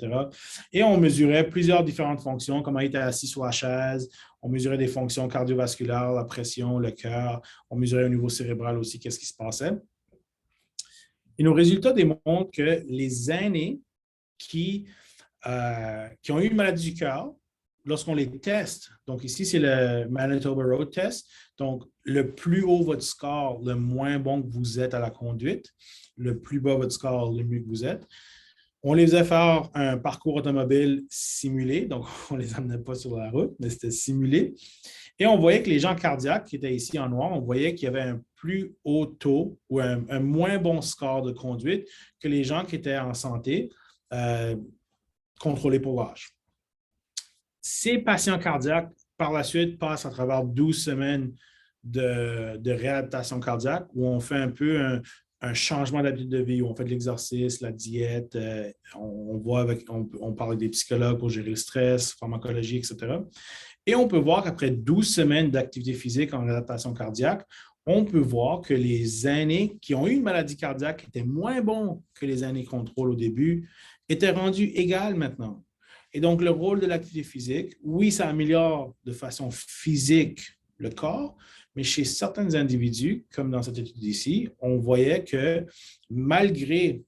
Et on mesurait plusieurs différentes fonctions, comment il était assis sur la chaise. On mesurait des fonctions cardiovasculaires, la pression, le cœur. On mesurait au niveau cérébral aussi, qu'est-ce qui se passait. Et nos résultats démontrent que les aînés qui ont eu une maladie du cœur, lorsqu'on les teste, donc ici, c'est le Manitoba Road Test, donc le plus haut votre score, le moins bon que vous êtes à la conduite, le plus bas votre score, le mieux que vous êtes. On les faisait faire un parcours automobile simulé, donc on ne les amenait pas sur la route, mais c'était simulé. Et on voyait que les gens cardiaques qui étaient ici en noir, on voyait qu'il y avait un plus haut taux ou un moins bon score de conduite que les gens qui étaient en santé contrôlés pour l'âge. Ces patients cardiaques, par la suite, passent à travers 12 semaines de réadaptation cardiaque où on fait un peu un changement d'habitude de vie, où on fait de l'exercice, la diète, on parle des psychologues pour gérer le stress, pharmacologie, etc. Et on peut voir qu'après 12 semaines d'activité physique en réadaptation cardiaque, on peut voir que les aînés qui ont eu une maladie cardiaque étaient moins bons que les aînés contrôle au début, étaient rendus égales maintenant. Et donc, le rôle de l'activité physique, oui, ça améliore de façon physique le corps, mais chez certains individus, comme dans cette étude ici, on voyait que malgré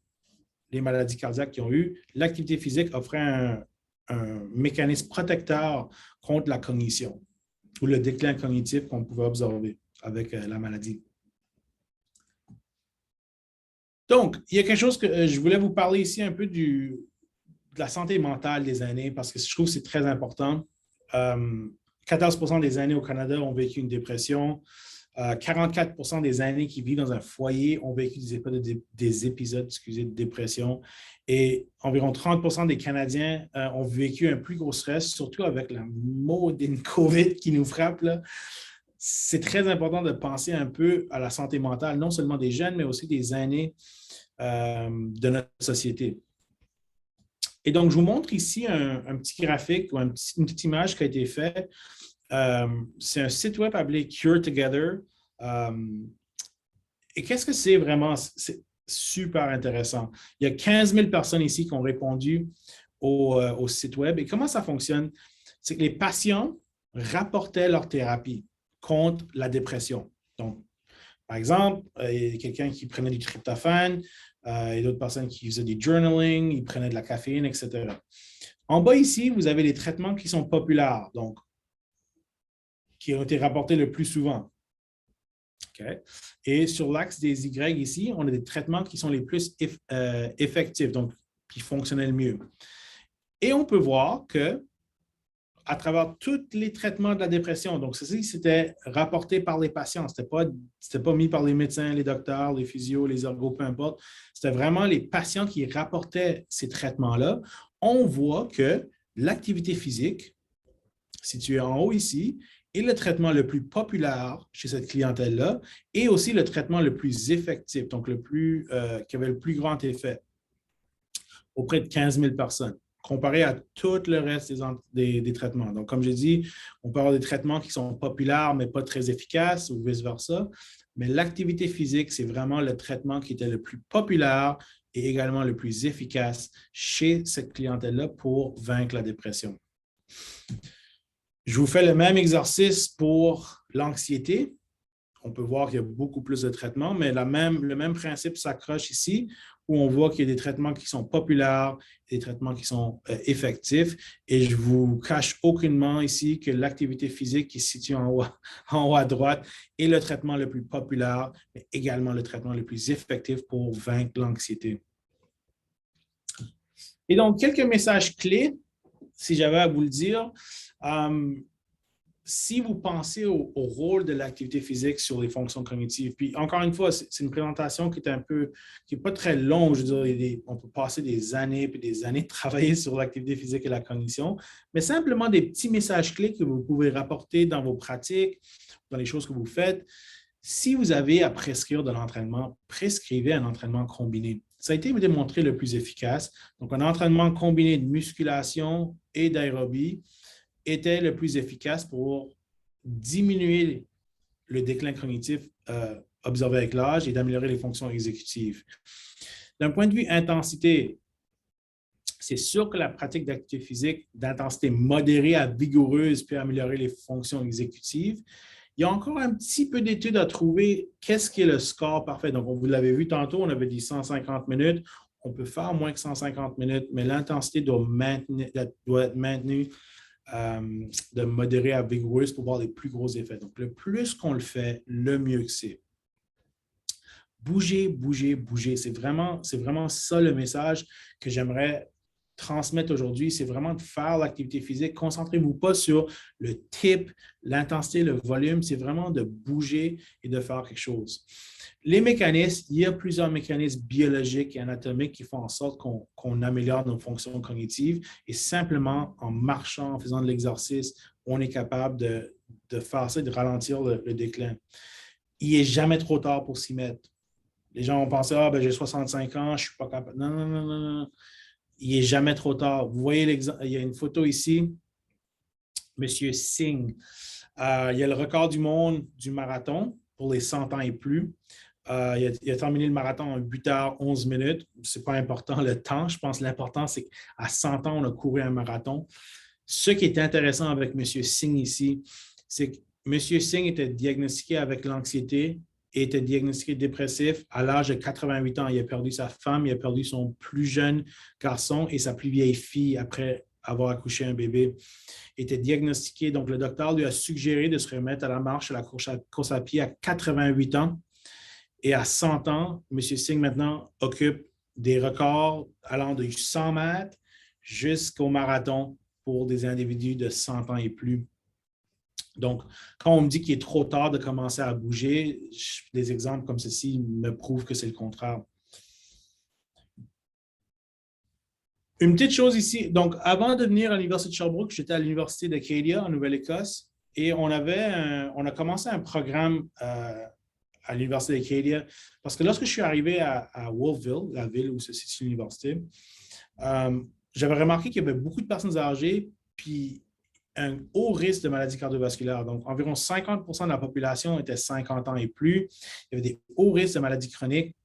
les maladies cardiaques qu'ils ont eues, l'activité physique offrait un mécanisme protecteur contre la cognition ou le déclin cognitif qu'on pouvait observer avec la maladie. Donc, il y a quelque chose que je voulais vous parler ici un peu de la santé mentale des aînés parce que je trouve que c'est très important. 14% des aînés au Canada ont vécu une dépression. 44% des aînés qui vivent dans un foyer ont vécu des épisodes de dépression. Et environ 30% des Canadiens ont vécu un plus gros stress, surtout avec la maudine COVID qui nous frappe, là. C'est très important de penser un peu à la santé mentale, non seulement des jeunes, mais aussi des aînés de notre société. Et donc, je vous montre ici un petit graphique ou une petite image qui a été faite. C'est un site web appelé Cure Together. Et qu'est-ce que c'est vraiment? C'est super intéressant. Il y a 15 000 personnes ici qui ont répondu au site web. Et comment ça fonctionne? C'est que les patients rapportaient leur thérapie contre la dépression. Donc, par exemple, il y a quelqu'un qui prenait du tryptophane, il y a d'autres personnes qui faisaient du journaling, ils prenaient de la caféine, etc. En bas ici, vous avez les traitements qui sont populaires, donc qui ont été rapportés le plus souvent. Okay. Et sur l'axe des Y ici, on a des traitements qui sont les plus effectifs, donc qui fonctionnaient le mieux. Et on peut voir que à travers tous les traitements de la dépression. Donc, ceci, c'était rapporté par les patients. Ce n'était pas mis par les médecins, les docteurs, les physios, les ergos, peu importe. C'était vraiment les patients qui rapportaient ces traitements-là. On voit que l'activité physique, située en haut ici, est le traitement le plus populaire chez cette clientèle-là et aussi le traitement le plus effectif, donc qui avait le plus grand effet auprès de 15 000 personnes. Comparé à tout le reste des traitements. Donc, comme j'ai dit, on peut avoir des traitements qui sont populaires, mais pas très efficaces ou vice-versa. Mais l'activité physique, c'est vraiment le traitement qui était le plus populaire et également le plus efficace chez cette clientèle-là pour vaincre la dépression. Je vous fais le même exercice pour l'anxiété. On peut voir qu'il y a beaucoup plus de traitements, mais le même principe s'accroche ici, où on voit qu'il y a des traitements qui sont populaires, des traitements qui sont effectifs. Et je ne vous cache aucunement ici que l'activité physique qui se situe en haut à droite est le traitement le plus populaire, mais également le traitement le plus effectif pour vaincre l'anxiété. Et donc, quelques messages clés, si j'avais à vous le dire. Si vous pensez au rôle de l'activité physique sur les fonctions cognitives, puis encore une fois, c'est une présentation qui n'est pas très longue. Je veux dire, on peut passer des années et des années de travailler sur l'activité physique et la cognition, mais simplement des petits messages clés que vous pouvez rapporter dans vos pratiques, dans les choses que vous faites. Si vous avez à prescrire de l'entraînement, prescrivez un entraînement combiné. Ça a été démontré le plus efficace. Donc, un entraînement combiné de musculation et d'aérobie était le plus efficace pour diminuer le déclin cognitif observé avec l'âge et d'améliorer les fonctions exécutives. D'un point de vue intensité, c'est sûr que la pratique d'activité physique d'intensité modérée à vigoureuse peut améliorer les fonctions exécutives. Il y a encore un petit peu d'études à trouver qu'est-ce qui est le score parfait. Donc, vous l'avez vu tantôt, on avait dit 150 minutes. On peut faire moins que 150 minutes, mais l'intensité doit être maintenue de modérée à vigoureuse pour voir les plus gros effets. Donc, le plus qu'on le fait, le mieux que c'est. Bougez, bougez, bougez. C'est vraiment ça le message que j'aimerais transmettre aujourd'hui. C'est vraiment de faire l'activité physique. Concentrez-vous pas sur le type, l'intensité, le volume. C'est vraiment de bouger et de faire quelque chose. Les mécanismes, il y a plusieurs mécanismes biologiques et anatomiques qui font en sorte qu'on améliore nos fonctions cognitives et simplement en marchant, en faisant de l'exercice, on est capable de faire ça et de ralentir le déclin. Il n'est jamais trop tard pour s'y mettre. Les gens vont penser, j'ai 65 ans, je ne suis pas capable. Non, non, non, non, non. Il n'est jamais trop tard. Vous voyez l'exemple, il y a une photo ici, M. Singh. Il y a le record du monde du marathon pour les 100 ans et plus. Il a terminé le marathon en 8 heures 11 minutes. Ce n'est pas important le temps. Je pense que l'important, c'est qu'à 100 ans, on a couru un marathon. Ce qui est intéressant avec M. Singh ici, c'est que M. Singh était diagnostiqué avec l'anxiété et était diagnostiqué dépressif à l'âge de 88 ans. Il a perdu sa femme, il a perdu son plus jeune garçon et sa plus vieille fille après avoir accouché un bébé. Il était diagnostiqué, donc le docteur lui a suggéré de se remettre à la marche, à la course à pied à 88 ans. Et à 100 ans, M. Singh maintenant occupe des records allant de 100 mètres jusqu'au marathon pour des individus de 100 ans et plus. Donc, quand on me dit qu'il est trop tard de commencer à bouger, des exemples comme ceci me prouvent que c'est le contraire. Une petite chose ici. Donc, avant de venir à l'Université de Sherbrooke, j'étais à l'Université d'Acadia en Nouvelle-Écosse et on a commencé un programme à l'Université d'Acadia parce que lorsque je suis arrivé à Wolfville, la ville où se situe l'université, j'avais remarqué qu'il y avait beaucoup de personnes âgées puis un haut risque de maladies cardiovasculaires. Donc, environ 50% de la population était 50 ans et plus. Il y avait des hauts risques de maladies chroniques.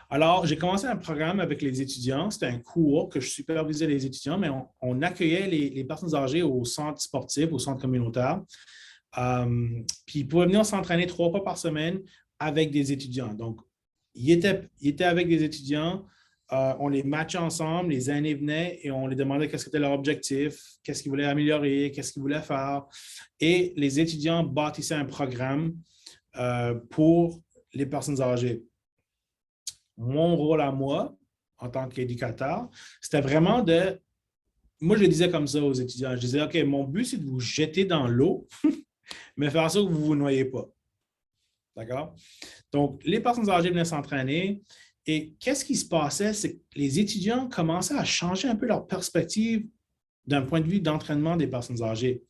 Alors, j'ai commencé un programme avec les étudiants. C'était un cours que je supervisais les étudiants, mais on accueillait les personnes âgées au centre sportif, au centre communautaire. Puis, ils pouvaient venir s'entraîner 3 fois par semaine avec des étudiants. Donc, ils étaient avec des étudiants. On les matchait ensemble, les années venaient et on les demandait qu'est-ce que était leur objectif, qu'est-ce qu'ils voulaient améliorer, qu'est-ce qu'ils voulaient faire. Et les étudiants bâtissaient un programme pour les personnes âgées. Mon rôle à moi, en tant qu'éducateur, c'était vraiment de... Moi, je disais comme ça aux étudiants. Je disais, OK, mon but, c'est de vous jeter dans l'eau, mais faire ça que vous ne vous noyez pas. D'accord? Donc, les personnes âgées venaient s'entraîner. Et qu'est-ce qui se passait? C'est que les étudiants commençaient à changer un peu leur perspective d'un point de vue d'entraînement des personnes âgées.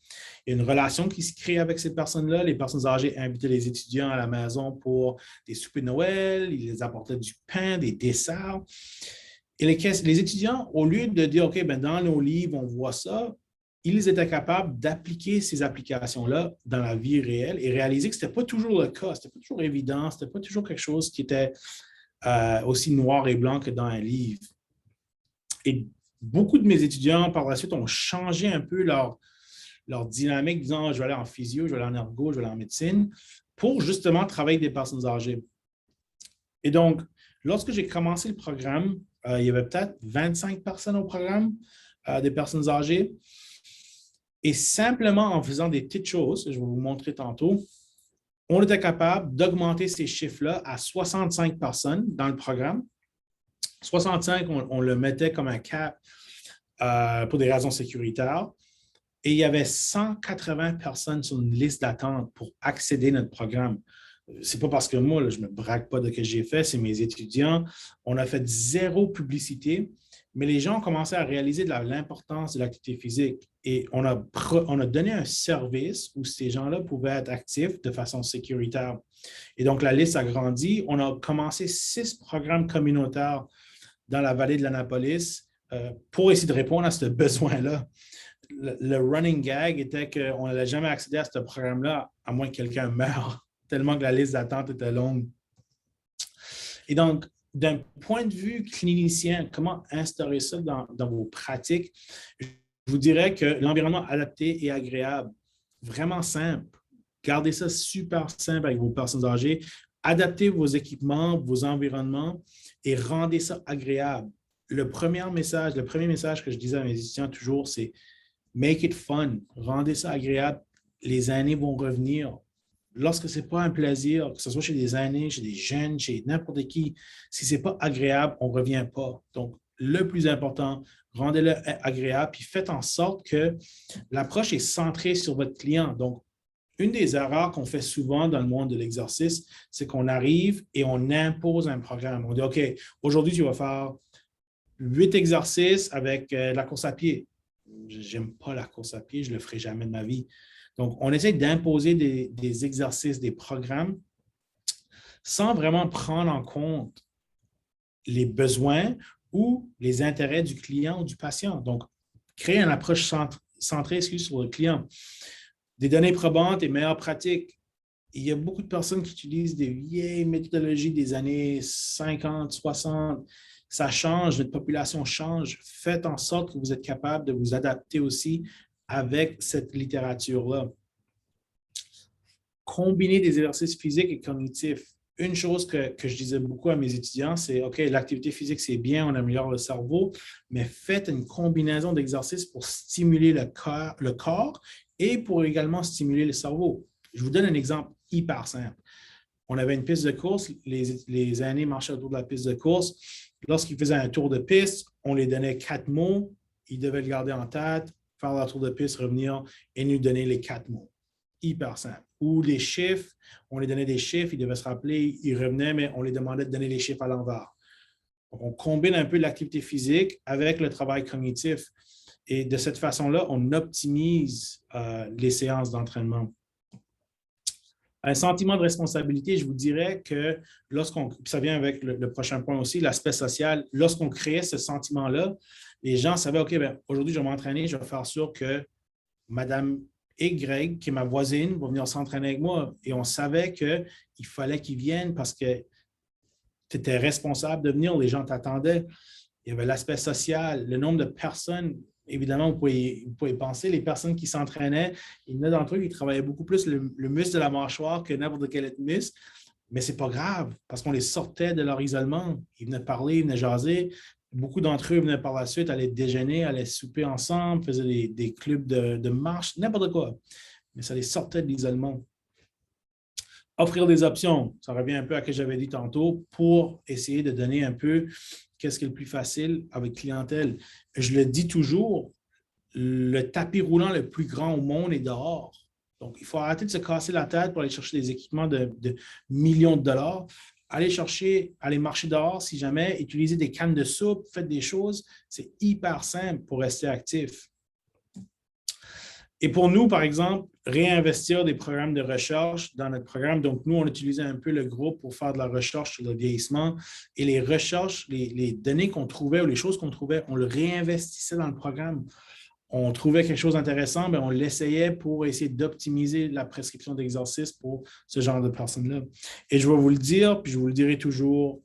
Il y a une relation qui se crée avec ces personnes-là. Les personnes âgées invitaient les étudiants à la maison pour des soupers de Noël. Ils les apportaient du pain, des desserts. Et les étudiants, au lieu de dire, OK, dans nos livres, on voit ça, ils étaient capables d'appliquer ces applications-là dans la vie réelle et réaliser que ce n'était pas toujours le cas, ce n'était pas toujours évident, ce n'était pas toujours quelque chose qui était aussi noir et blanc que dans un livre. Et beaucoup de mes étudiants, par la suite, ont changé un peu leur dynamique, disant, je vais aller en physio, je vais aller en ergo, je vais aller en médecine, pour justement travailler avec des personnes âgées. Et donc, lorsque j'ai commencé le programme, il y avait peut-être 25 personnes au programme, des personnes âgées. Et simplement en faisant des petites choses, je vais vous montrer tantôt, on était capable d'augmenter ces chiffres-là à 65 personnes dans le programme. 65, on le mettait comme un cap pour des raisons sécuritaires. Et il y avait 180 personnes sur une liste d'attente pour accéder à notre programme. Ce n'est pas parce que moi, là, je ne me braque pas de ce que j'ai fait, c'est mes étudiants. On a fait 0 publicité, mais les gens ont commencé à réaliser l'importance de l'activité physique. Et on a donné un service où ces gens-là pouvaient être actifs de façon sécuritaire. Et donc, la liste a grandi. On a commencé 6 programmes communautaires dans la vallée de l'Annapolis pour essayer de répondre à ce besoin-là. Le running gag était qu'on n'allait jamais accéder à ce programme-là à moins que quelqu'un meure, tellement que la liste d'attente était longue. Et donc, d'un point de vue clinicien, comment instaurer ça dans vos pratiques? Je vous dirais que l'environnement adapté et agréable, vraiment simple. Gardez ça super simple avec vos personnes âgées. Adaptez vos équipements, vos environnements et rendez ça agréable. Le premier message que je disais à mes étudiants toujours, c'est « make it fun ». Rendez ça agréable. Les années vont revenir. lorsque ce n'est pas un plaisir, que ce soit chez des aînés, chez des jeunes, chez n'importe qui, si ce n'est pas agréable, on ne revient pas. Donc, le plus important, rendez-le agréable, puis faites en sorte que l'approche est centrée sur votre client. Donc, une des erreurs qu'on fait souvent dans le monde de l'exercice, c'est qu'on arrive et on impose un programme. On dit, OK, aujourd'hui, tu vas faire 8 exercices avec la course à pied. Je n'aime pas la course à pied, je ne le ferai jamais de ma vie. Donc, on essaie d'imposer des exercices, des programmes, sans vraiment prendre en compte les besoins ou les intérêts du client ou du patient. Donc, créer une approche centrée sur le client. Des données probantes et meilleures pratiques. Il y a beaucoup de personnes qui utilisent des vieilles méthodologies des années 50, 60. Ça change, notre population change. Faites en sorte que vous êtes capable de vous adapter aussi avec cette littérature-là. Combiner des exercices physiques et cognitifs. Une chose que je disais beaucoup à mes étudiants, c'est OK, l'activité physique, c'est bien, on améliore le cerveau, mais faites une combinaison d'exercices pour stimuler le corps et pour également stimuler le cerveau. Je vous donne un exemple hyper simple. On avait une piste de course, les aînés marchaient autour de la piste de course. Lorsqu'ils faisaient un tour de piste, on les donnait 4 mots, ils devaient le garder en tête, faire leur tour de piste, revenir et nous donner les 4 mots. Hyper simple. Ou les chiffres, on les donnait des chiffres, ils devaient se rappeler, ils revenaient, mais on les demandait de donner les chiffres à l'envers. Donc, on combine un peu l'activité physique avec le travail cognitif. Et de cette façon-là, on optimise les séances d'entraînement. Un sentiment de responsabilité, je vous dirais que ça vient avec le prochain point aussi, l'aspect social, lorsqu'on créait ce sentiment-là, les gens savaient, OK, aujourd'hui, je vais m'entraîner, je vais faire sûr que Madame Y, qui est ma voisine, va venir s'entraîner avec moi. Et on savait qu'il fallait qu'ils viennent parce que tu étais responsable de venir, les gens t'attendaient. Il y avait l'aspect social, le nombre de personnes. Évidemment, vous pouvez penser, les personnes qui s'entraînaient, il y en a d'entre eux qui travaillaient beaucoup plus le muscle de la mâchoire que n'importe quel autre muscle, mais ce n'est pas grave parce qu'on les sortait de leur isolement. Ils venaient parler, ils venaient jaser. Beaucoup d'entre eux venaient par la suite, allaient déjeuner, allaient souper ensemble, faisaient des clubs de marche, n'importe quoi. Mais ça les sortait de l'isolement. Offrir des options, ça revient un peu à ce que j'avais dit tantôt, pour essayer de donner un peu qu'est-ce qui est le plus facile avec clientèle. Je le dis toujours, le tapis roulant le plus grand au monde est dehors. Donc, il faut arrêter de se casser la tête pour aller chercher des équipements de millions de dollars. Allez marcher dehors si jamais, utiliser des cannes de soupe, faites des choses. C'est hyper simple pour rester actif. Et pour nous, par exemple, réinvestir des programmes de recherche dans notre programme. Donc, nous, on utilisait un peu le groupe pour faire de la recherche sur le vieillissement. Et les recherches, les données qu'on trouvait ou les choses qu'on trouvait, on le réinvestissait dans le programme. On trouvait quelque chose d'intéressant, mais on l'essayait pour essayer d'optimiser la prescription d'exercice pour ce genre de personnes-là. Et je vais vous le dire, puis je vous le dirai toujours,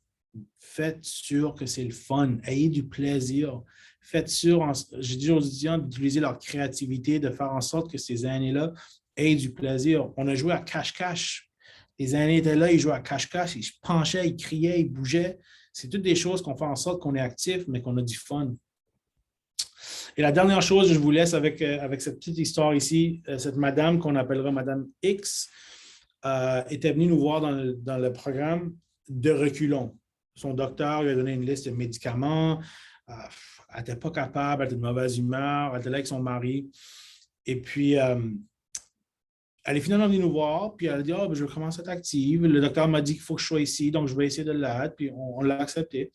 faites sûr que c'est le fun, ayez du plaisir. Faites sûr, j'ai dit aux étudiants d'utiliser leur créativité, de faire en sorte que ces aînés-là aient du plaisir. On a joué à cache-cache. Les aînés étaient là, ils jouaient à cache-cache, ils se penchaient, ils criaient, ils bougeaient. C'est toutes des choses qu'on fait en sorte qu'on est actif, mais qu'on a du fun. Et la dernière chose, je vous laisse avec cette petite histoire ici. Cette madame qu'on appellera Madame X était venue nous voir dans le programme de reculons. Son docteur lui a donné une liste de médicaments. Elle n'était pas capable, elle était de mauvaise humeur, elle était là avec son mari. Et puis, elle est finalement venue nous voir, puis elle a dit « je vais commencer à être active. Le docteur m'a dit qu'il faut que je sois ici, donc je vais essayer de l'aider. » Puis on l'a accepté.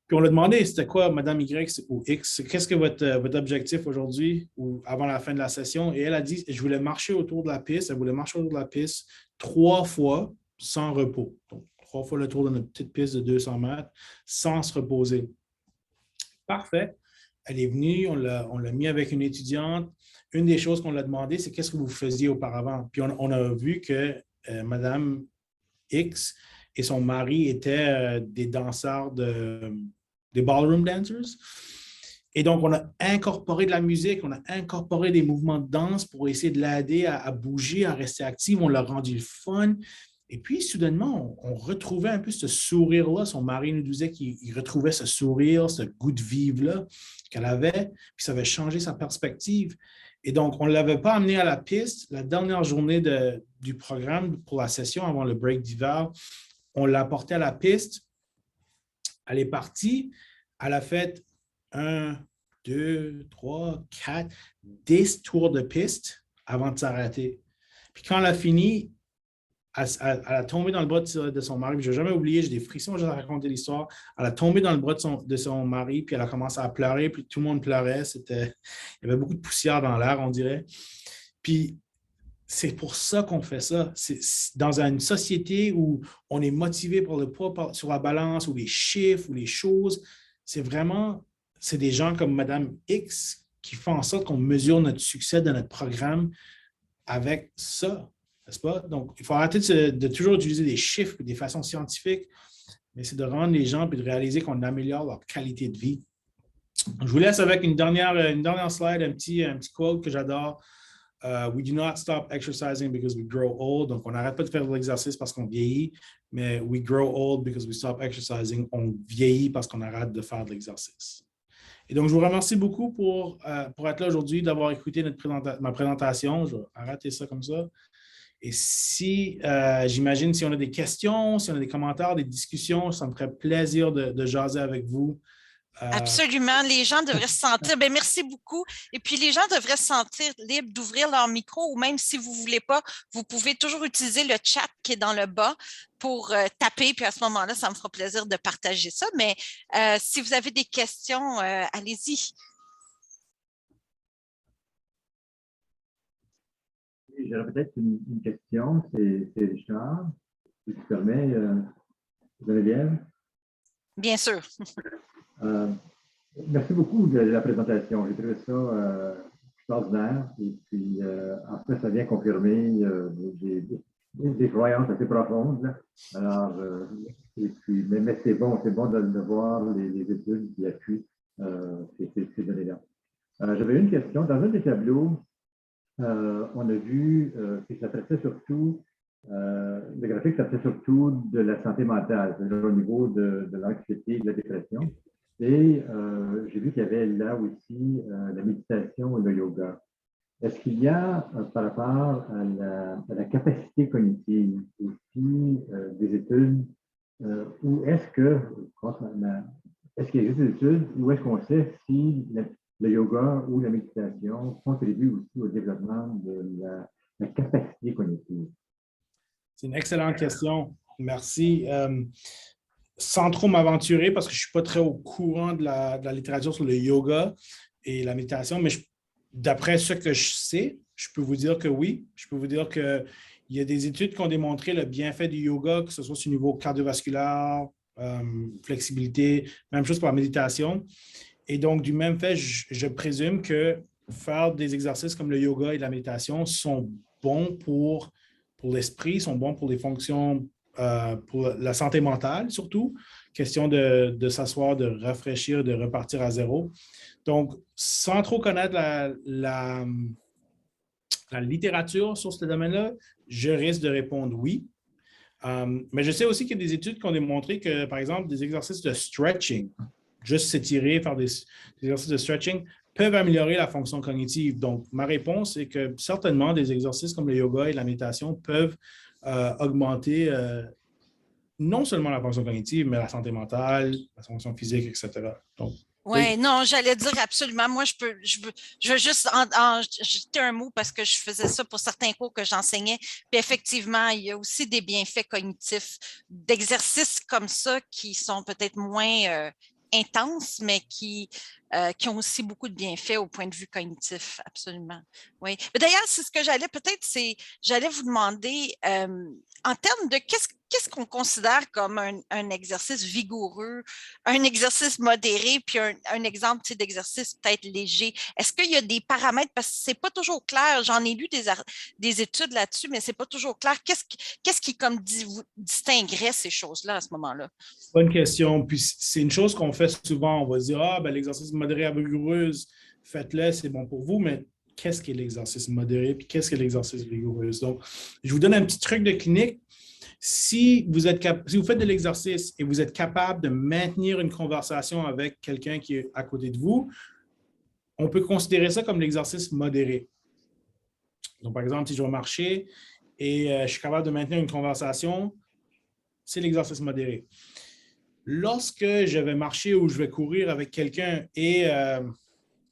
Puis on lui a demandé, c'était quoi, Madame Y ou X, qu'est-ce que votre objectif aujourd'hui ou avant la fin de la session? Et elle a dit, je voulais marcher autour de la piste. Elle voulait marcher autour de la piste 3 fois sans repos. Donc, 3 fois le tour de notre petite piste de 200 mètres sans se reposer. Parfait. Elle est venue, on l'a mis avec une étudiante. Une des choses qu'on l'a demandé, c'est qu'est-ce que vous faisiez auparavant? Puis on a vu que Madame X et son mari étaient des danseurs des ballroom dancers. Et donc, on a incorporé de la musique, on a incorporé des mouvements de danse pour essayer de l'aider à bouger, à rester active. On l'a rendu le fun. Et puis, soudainement, on retrouvait un peu ce sourire-là. Son mari nous disait qu'il retrouvait ce sourire, ce goût de vivre-là qu'elle avait. Puis, ça avait changé sa perspective. Et donc, on ne l'avait pas amené à la piste la dernière journée du programme pour la session avant le break d'hiver. On l'a portée à la piste. Elle est partie. Elle a fait 1, 2, 3, 4, 10 tours de piste avant de s'arrêter. Puis quand elle a fini, elle a tombé dans le bras de son mari. Je n'ai jamais oublié, j'ai des frissons, je vais raconter l'histoire. Elle a tombé dans le bras de son mari, puis elle a commencé à pleurer, puis tout le monde pleurait. Il y avait beaucoup de poussière dans l'air, on dirait. Puis c'est pour ça qu'on fait ça. C'est dans une société où on est motivé par le poids sur la balance, ou les chiffres, ou les choses. C'est des gens comme Madame X qui font en sorte qu'on mesure notre succès de notre programme avec ça. N'est-ce pas? Donc, il faut arrêter de toujours utiliser des chiffres, des façons scientifiques, mais c'est de rendre les gens et de réaliser qu'on améliore leur qualité de vie. Je vous laisse avec une dernière slide, un petit quote que j'adore. We do not stop exercising because we grow old. Donc, on n'arrête pas de faire de l'exercice parce qu'on vieillit, mais we grow old because we stop exercising. On vieillit parce qu'on arrête de faire de l'exercice. Et donc, je vous remercie beaucoup pour être là aujourd'hui, d'avoir écouté ma présentation. Je vais arrêter ça comme ça. Et j'imagine, si on a des questions, si on a des commentaires, des discussions, ça me ferait plaisir de jaser avec vous. Absolument. Les gens devraient se sentir, merci beaucoup. Et puis, les gens devraient se sentir libres d'ouvrir leur micro, ou même si vous ne voulez pas, vous pouvez toujours utiliser le chat qui est dans le bas pour taper. Puis à ce moment-là, ça me fera plaisir de partager ça. Mais si vous avez des questions, allez-y. J'aurais peut-être une question, c'est Richard, si tu permets, Geneviève. Bien sûr. Merci beaucoup de la présentation. J'ai trouvé ça extraordinaire. Et puis, en fait, ça vient confirmer des croyances assez profondes. Là. Alors, mais c'est bon de voir les études qui appuient ces données-là. J'avais une question. Dans un des tableaux, on a vu que ça traitait surtout, le graphique traitait surtout de la santé mentale, au niveau de l'anxiété et de la dépression. Et j'ai vu qu'il y avait là aussi la méditation et le yoga. Est-ce qu'il y a, par rapport à la capacité cognitive, aussi des études, ou est-ce qu'il existe des études, ou est-ce qu'on sait si le yoga ou la méditation contribue aussi au développement de la capacité cognitive? C'est une excellente question. Merci. Sans trop m'aventurer, parce que je ne suis pas très au courant de la littérature sur le yoga et la méditation, mais d'après ce que je sais, je peux vous dire que oui. Je peux vous dire qu'il y a des études qui ont démontré le bienfait du yoga, que ce soit sur le niveau cardiovasculaire, flexibilité, même chose pour la méditation. Et donc, du même fait, je présume que faire des exercices comme le yoga et la méditation sont bons pour l'esprit, sont bons pour les fonctions, pour la santé mentale surtout. Question de s'asseoir, de rafraîchir, de repartir à zéro. Donc, sans trop connaître la littérature sur ce domaine-là, je risque de répondre oui. Mais je sais aussi qu'il y a des études qui ont démontré que, par exemple, des exercices de stretching, juste s'étirer, faire des exercices de stretching, peuvent améliorer la fonction cognitive. Donc, ma réponse est que certainement, des exercices comme le yoga et la méditation peuvent augmenter non seulement la fonction cognitive, mais la santé mentale, la fonction physique, etc. Donc, oui, non, j'allais dire absolument. Moi, je veux juste jeter un mot parce que je faisais ça pour certains cours que j'enseignais. Puis effectivement, il y a aussi des bienfaits cognitifs d'exercices comme ça qui sont peut-être moins intenses, mais qui ont aussi beaucoup de bienfaits au point de vue cognitif, absolument. Oui. D'ailleurs, c'est ce que j'allais vous demander en termes de qu'est-ce qu'on considère comme un exercice vigoureux, un exercice modéré, puis un exemple d'exercice peut-être léger. Est-ce qu'il y a des paramètres? Parce que ce n'est pas toujours clair. J'en ai lu des études là-dessus, mais ce n'est pas toujours clair. Qu'est-ce qui comme distinguerait ces choses-là à ce moment-là? Bonne question. Puis c'est une chose qu'on fait souvent. On va se dire, l'exercice modéré à vigoureuse, faites-le, c'est bon pour vous, mais qu'est-ce qu'est l'exercice modéré, puis qu'est-ce qu'est l'exercice vigoureuse? Donc, je vous donne un petit truc de clinique. Si vous faites de l'exercice et vous êtes capable de maintenir une conversation avec quelqu'un qui est à côté de vous, on peut considérer ça comme l'exercice modéré. Donc, par exemple, si je vais marcher et je suis capable de maintenir une conversation, c'est l'exercice modéré. Lorsque je vais marcher ou je vais courir avec quelqu'un et je ne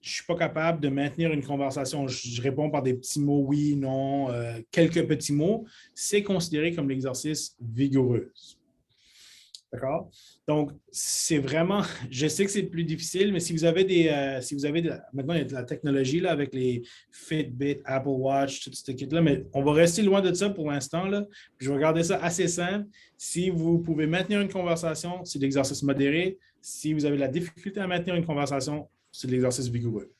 suis pas capable de maintenir une conversation, je réponds par des petits mots, oui, non, quelques petits mots, c'est considéré comme l'exercice vigoureux. D'accord? Donc, c'est vraiment, je sais que c'est plus difficile, mais si vous avez maintenant, il y a de la technologie là, avec les Fitbit, Apple Watch, tout ce kit-là, mais on va rester loin de ça pour l'instant. Je vais regarder ça assez simple. Si vous pouvez maintenir une conversation, c'est de l'exercice modéré. Si vous avez de la difficulté à maintenir une conversation, c'est de l'exercice vigoureux.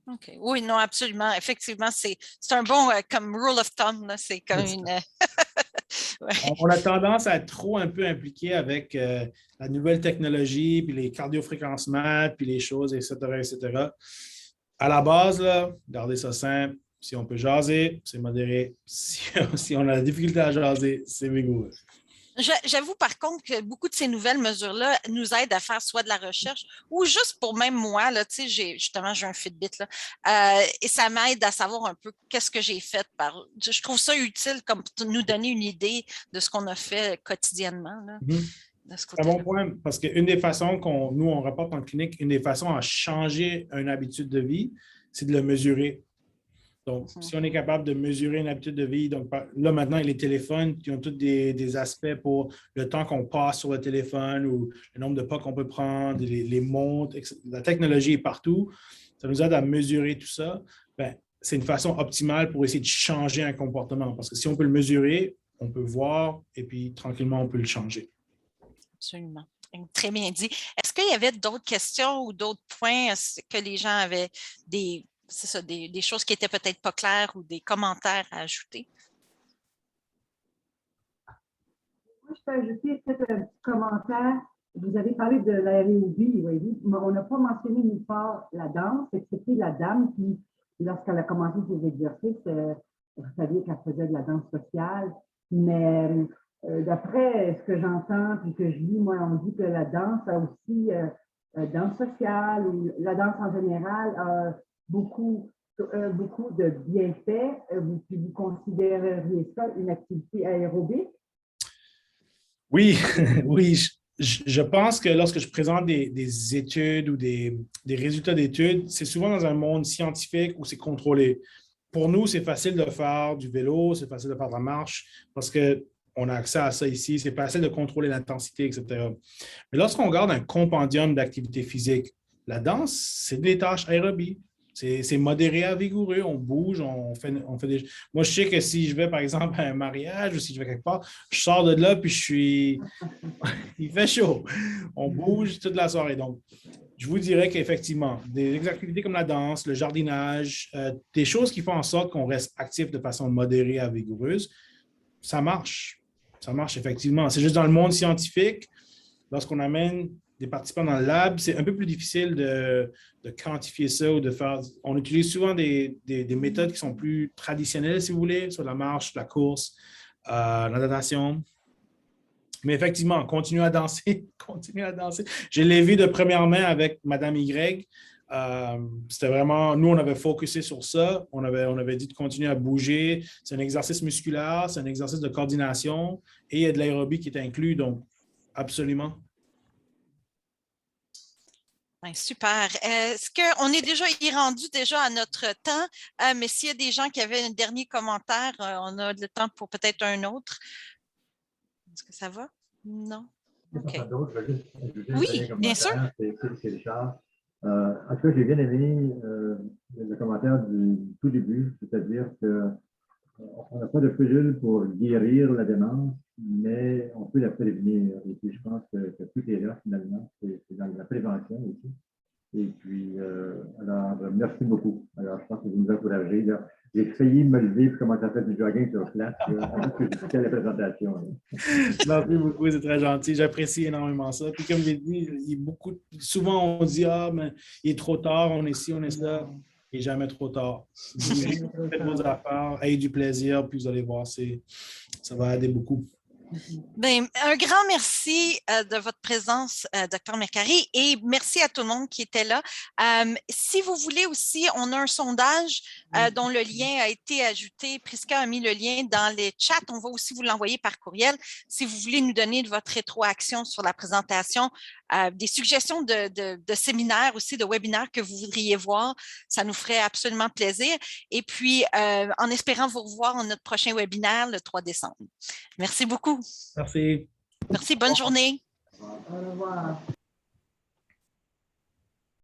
OK. Oui, non, absolument. Effectivement, c'est un bon comme rule of thumb. C'est comme une. Ouais. On a tendance à être trop un peu impliqué avec la nouvelle technologie, puis les cardiofréquences maths, puis les choses, etc., etc. À la base, là, gardez ça simple. Si on peut jaser, c'est modéré. Si on a la difficulté à jaser, c'est vigoureux. J'avoue par contre que beaucoup de ces nouvelles mesures-là nous aident à faire soit de la recherche ou juste pour même moi, là, j'ai un Fitbit là, et ça m'aide à savoir un peu qu'est-ce que j'ai fait. Je trouve ça utile comme pour nous donner une idée de ce qu'on a fait quotidiennement. Là, c'est un bon point parce qu'une des façons nous, on rapporte en clinique, une des façons à changer une habitude de vie, c'est de le mesurer. Donc, si on est capable de mesurer une habitude de vie, donc là, maintenant, les téléphones qui ont tous des aspects pour le temps qu'on passe sur le téléphone ou le nombre de pas qu'on peut prendre, les montres, etc. La technologie est partout. Ça nous aide à mesurer tout ça. Bien, c'est une façon optimale pour essayer de changer un comportement. Parce que si on peut le mesurer, on peut voir et puis tranquillement, on peut le changer. Absolument. Très bien dit. Est-ce qu'il y avait d'autres questions ou d'autres points que les gens avaient des choses qui n'étaient peut-être pas claires ou des commentaires à ajouter? Moi, je peux ajouter peut-être un petit commentaire. Vous avez parlé de l'aérobie, voyez-vous. On n'a pas mentionné nulle part la danse, excepté la dame qui, lorsqu'elle a commencé ses exercices, vous saviez qu'elle faisait de la danse sociale. Mais d'après ce que j'entends et que je lis, moi, on dit que la danse a aussi, danse sociale ou la danse en général, a beaucoup de bienfaits. Vous considéreriez ça une activité aérobique? Oui, oui. Je pense que lorsque je présente des études ou des résultats d'études, c'est souvent dans un monde scientifique où c'est contrôlé. Pour nous, c'est facile de faire du vélo, c'est facile de faire de la marche parce qu'on a accès à ça ici. C'est facile de contrôler l'intensité, etc. Mais lorsqu'on regarde un compendium d'activités physiques, la danse, c'est des tâches aérobies. C'est modéré à vigoureux, on bouge, on fait des... Moi, je sais que si je vais, par exemple, à un mariage ou si je vais quelque part, je sors de là, puis il fait chaud. On bouge toute la soirée. Donc, je vous dirais qu'effectivement, des activités comme la danse, le jardinage, des choses qui font en sorte qu'on reste actif de façon modérée à vigoureuse, ça marche. Ça marche effectivement. C'est juste dans le monde scientifique, lorsqu'on amène des participants dans le lab, c'est un peu plus difficile de quantifier ça ou de faire... On utilise souvent des méthodes qui sont plus traditionnelles, si vous voulez, sur la marche, la course, la natation. Mais effectivement, continuez à danser, continuez à danser. Je l'ai vu de première main avec Madame Y. C'était vraiment... Nous, on avait focusé sur ça. On avait dit de continuer à bouger. C'est un exercice musculaire, c'est un exercice de coordination et il y a de l'aérobie qui est inclus, donc absolument. Super. Est-ce qu'on est déjà rendu à notre temps? Mais s'il y a des gens qui avaient un dernier commentaire, on a le temps pour peut-être un autre. Est-ce que ça va? Non? OK. Oui, bien sûr. C'est Richard. En tout cas, j'ai bien aimé le commentaire du tout début, c'est-à-dire qu'on n'a pas de pilule pour guérir la démence, mais on peut la prévenir. Et puis, je pense que tout est là, finalement. C'est dans la prévention aussi. Et puis, alors, merci beaucoup. Alors, je pense que vous nous encouragez. J'ai failli me lever pour commencer à faire du jogging sur place, avant que j'écoutais la présentation. Merci beaucoup, c'est très gentil. J'apprécie énormément ça. Puis, comme j'ai dit, souvent, on dit « Ah, mais il est trop tard, on est ci, on est ça. » Il n'est jamais trop tard. Faites vos affaires, ayez du plaisir, puis vous allez voir, ça va aider beaucoup. Bien, un grand merci de votre présence, Dr. Mercari, et merci à tout le monde qui était là. Si vous voulez aussi, on a un sondage dont le lien a été ajouté. Prisca a mis le lien dans les chats. On va aussi vous l'envoyer par courriel. Si vous voulez nous donner de votre rétroaction sur la présentation, des suggestions de séminaires aussi, de webinaires que vous voudriez voir, ça nous ferait absolument plaisir. Et puis, en espérant vous revoir dans notre prochain webinaire le 3 décembre. Merci beaucoup. Merci. Merci, bonne journée. Au revoir.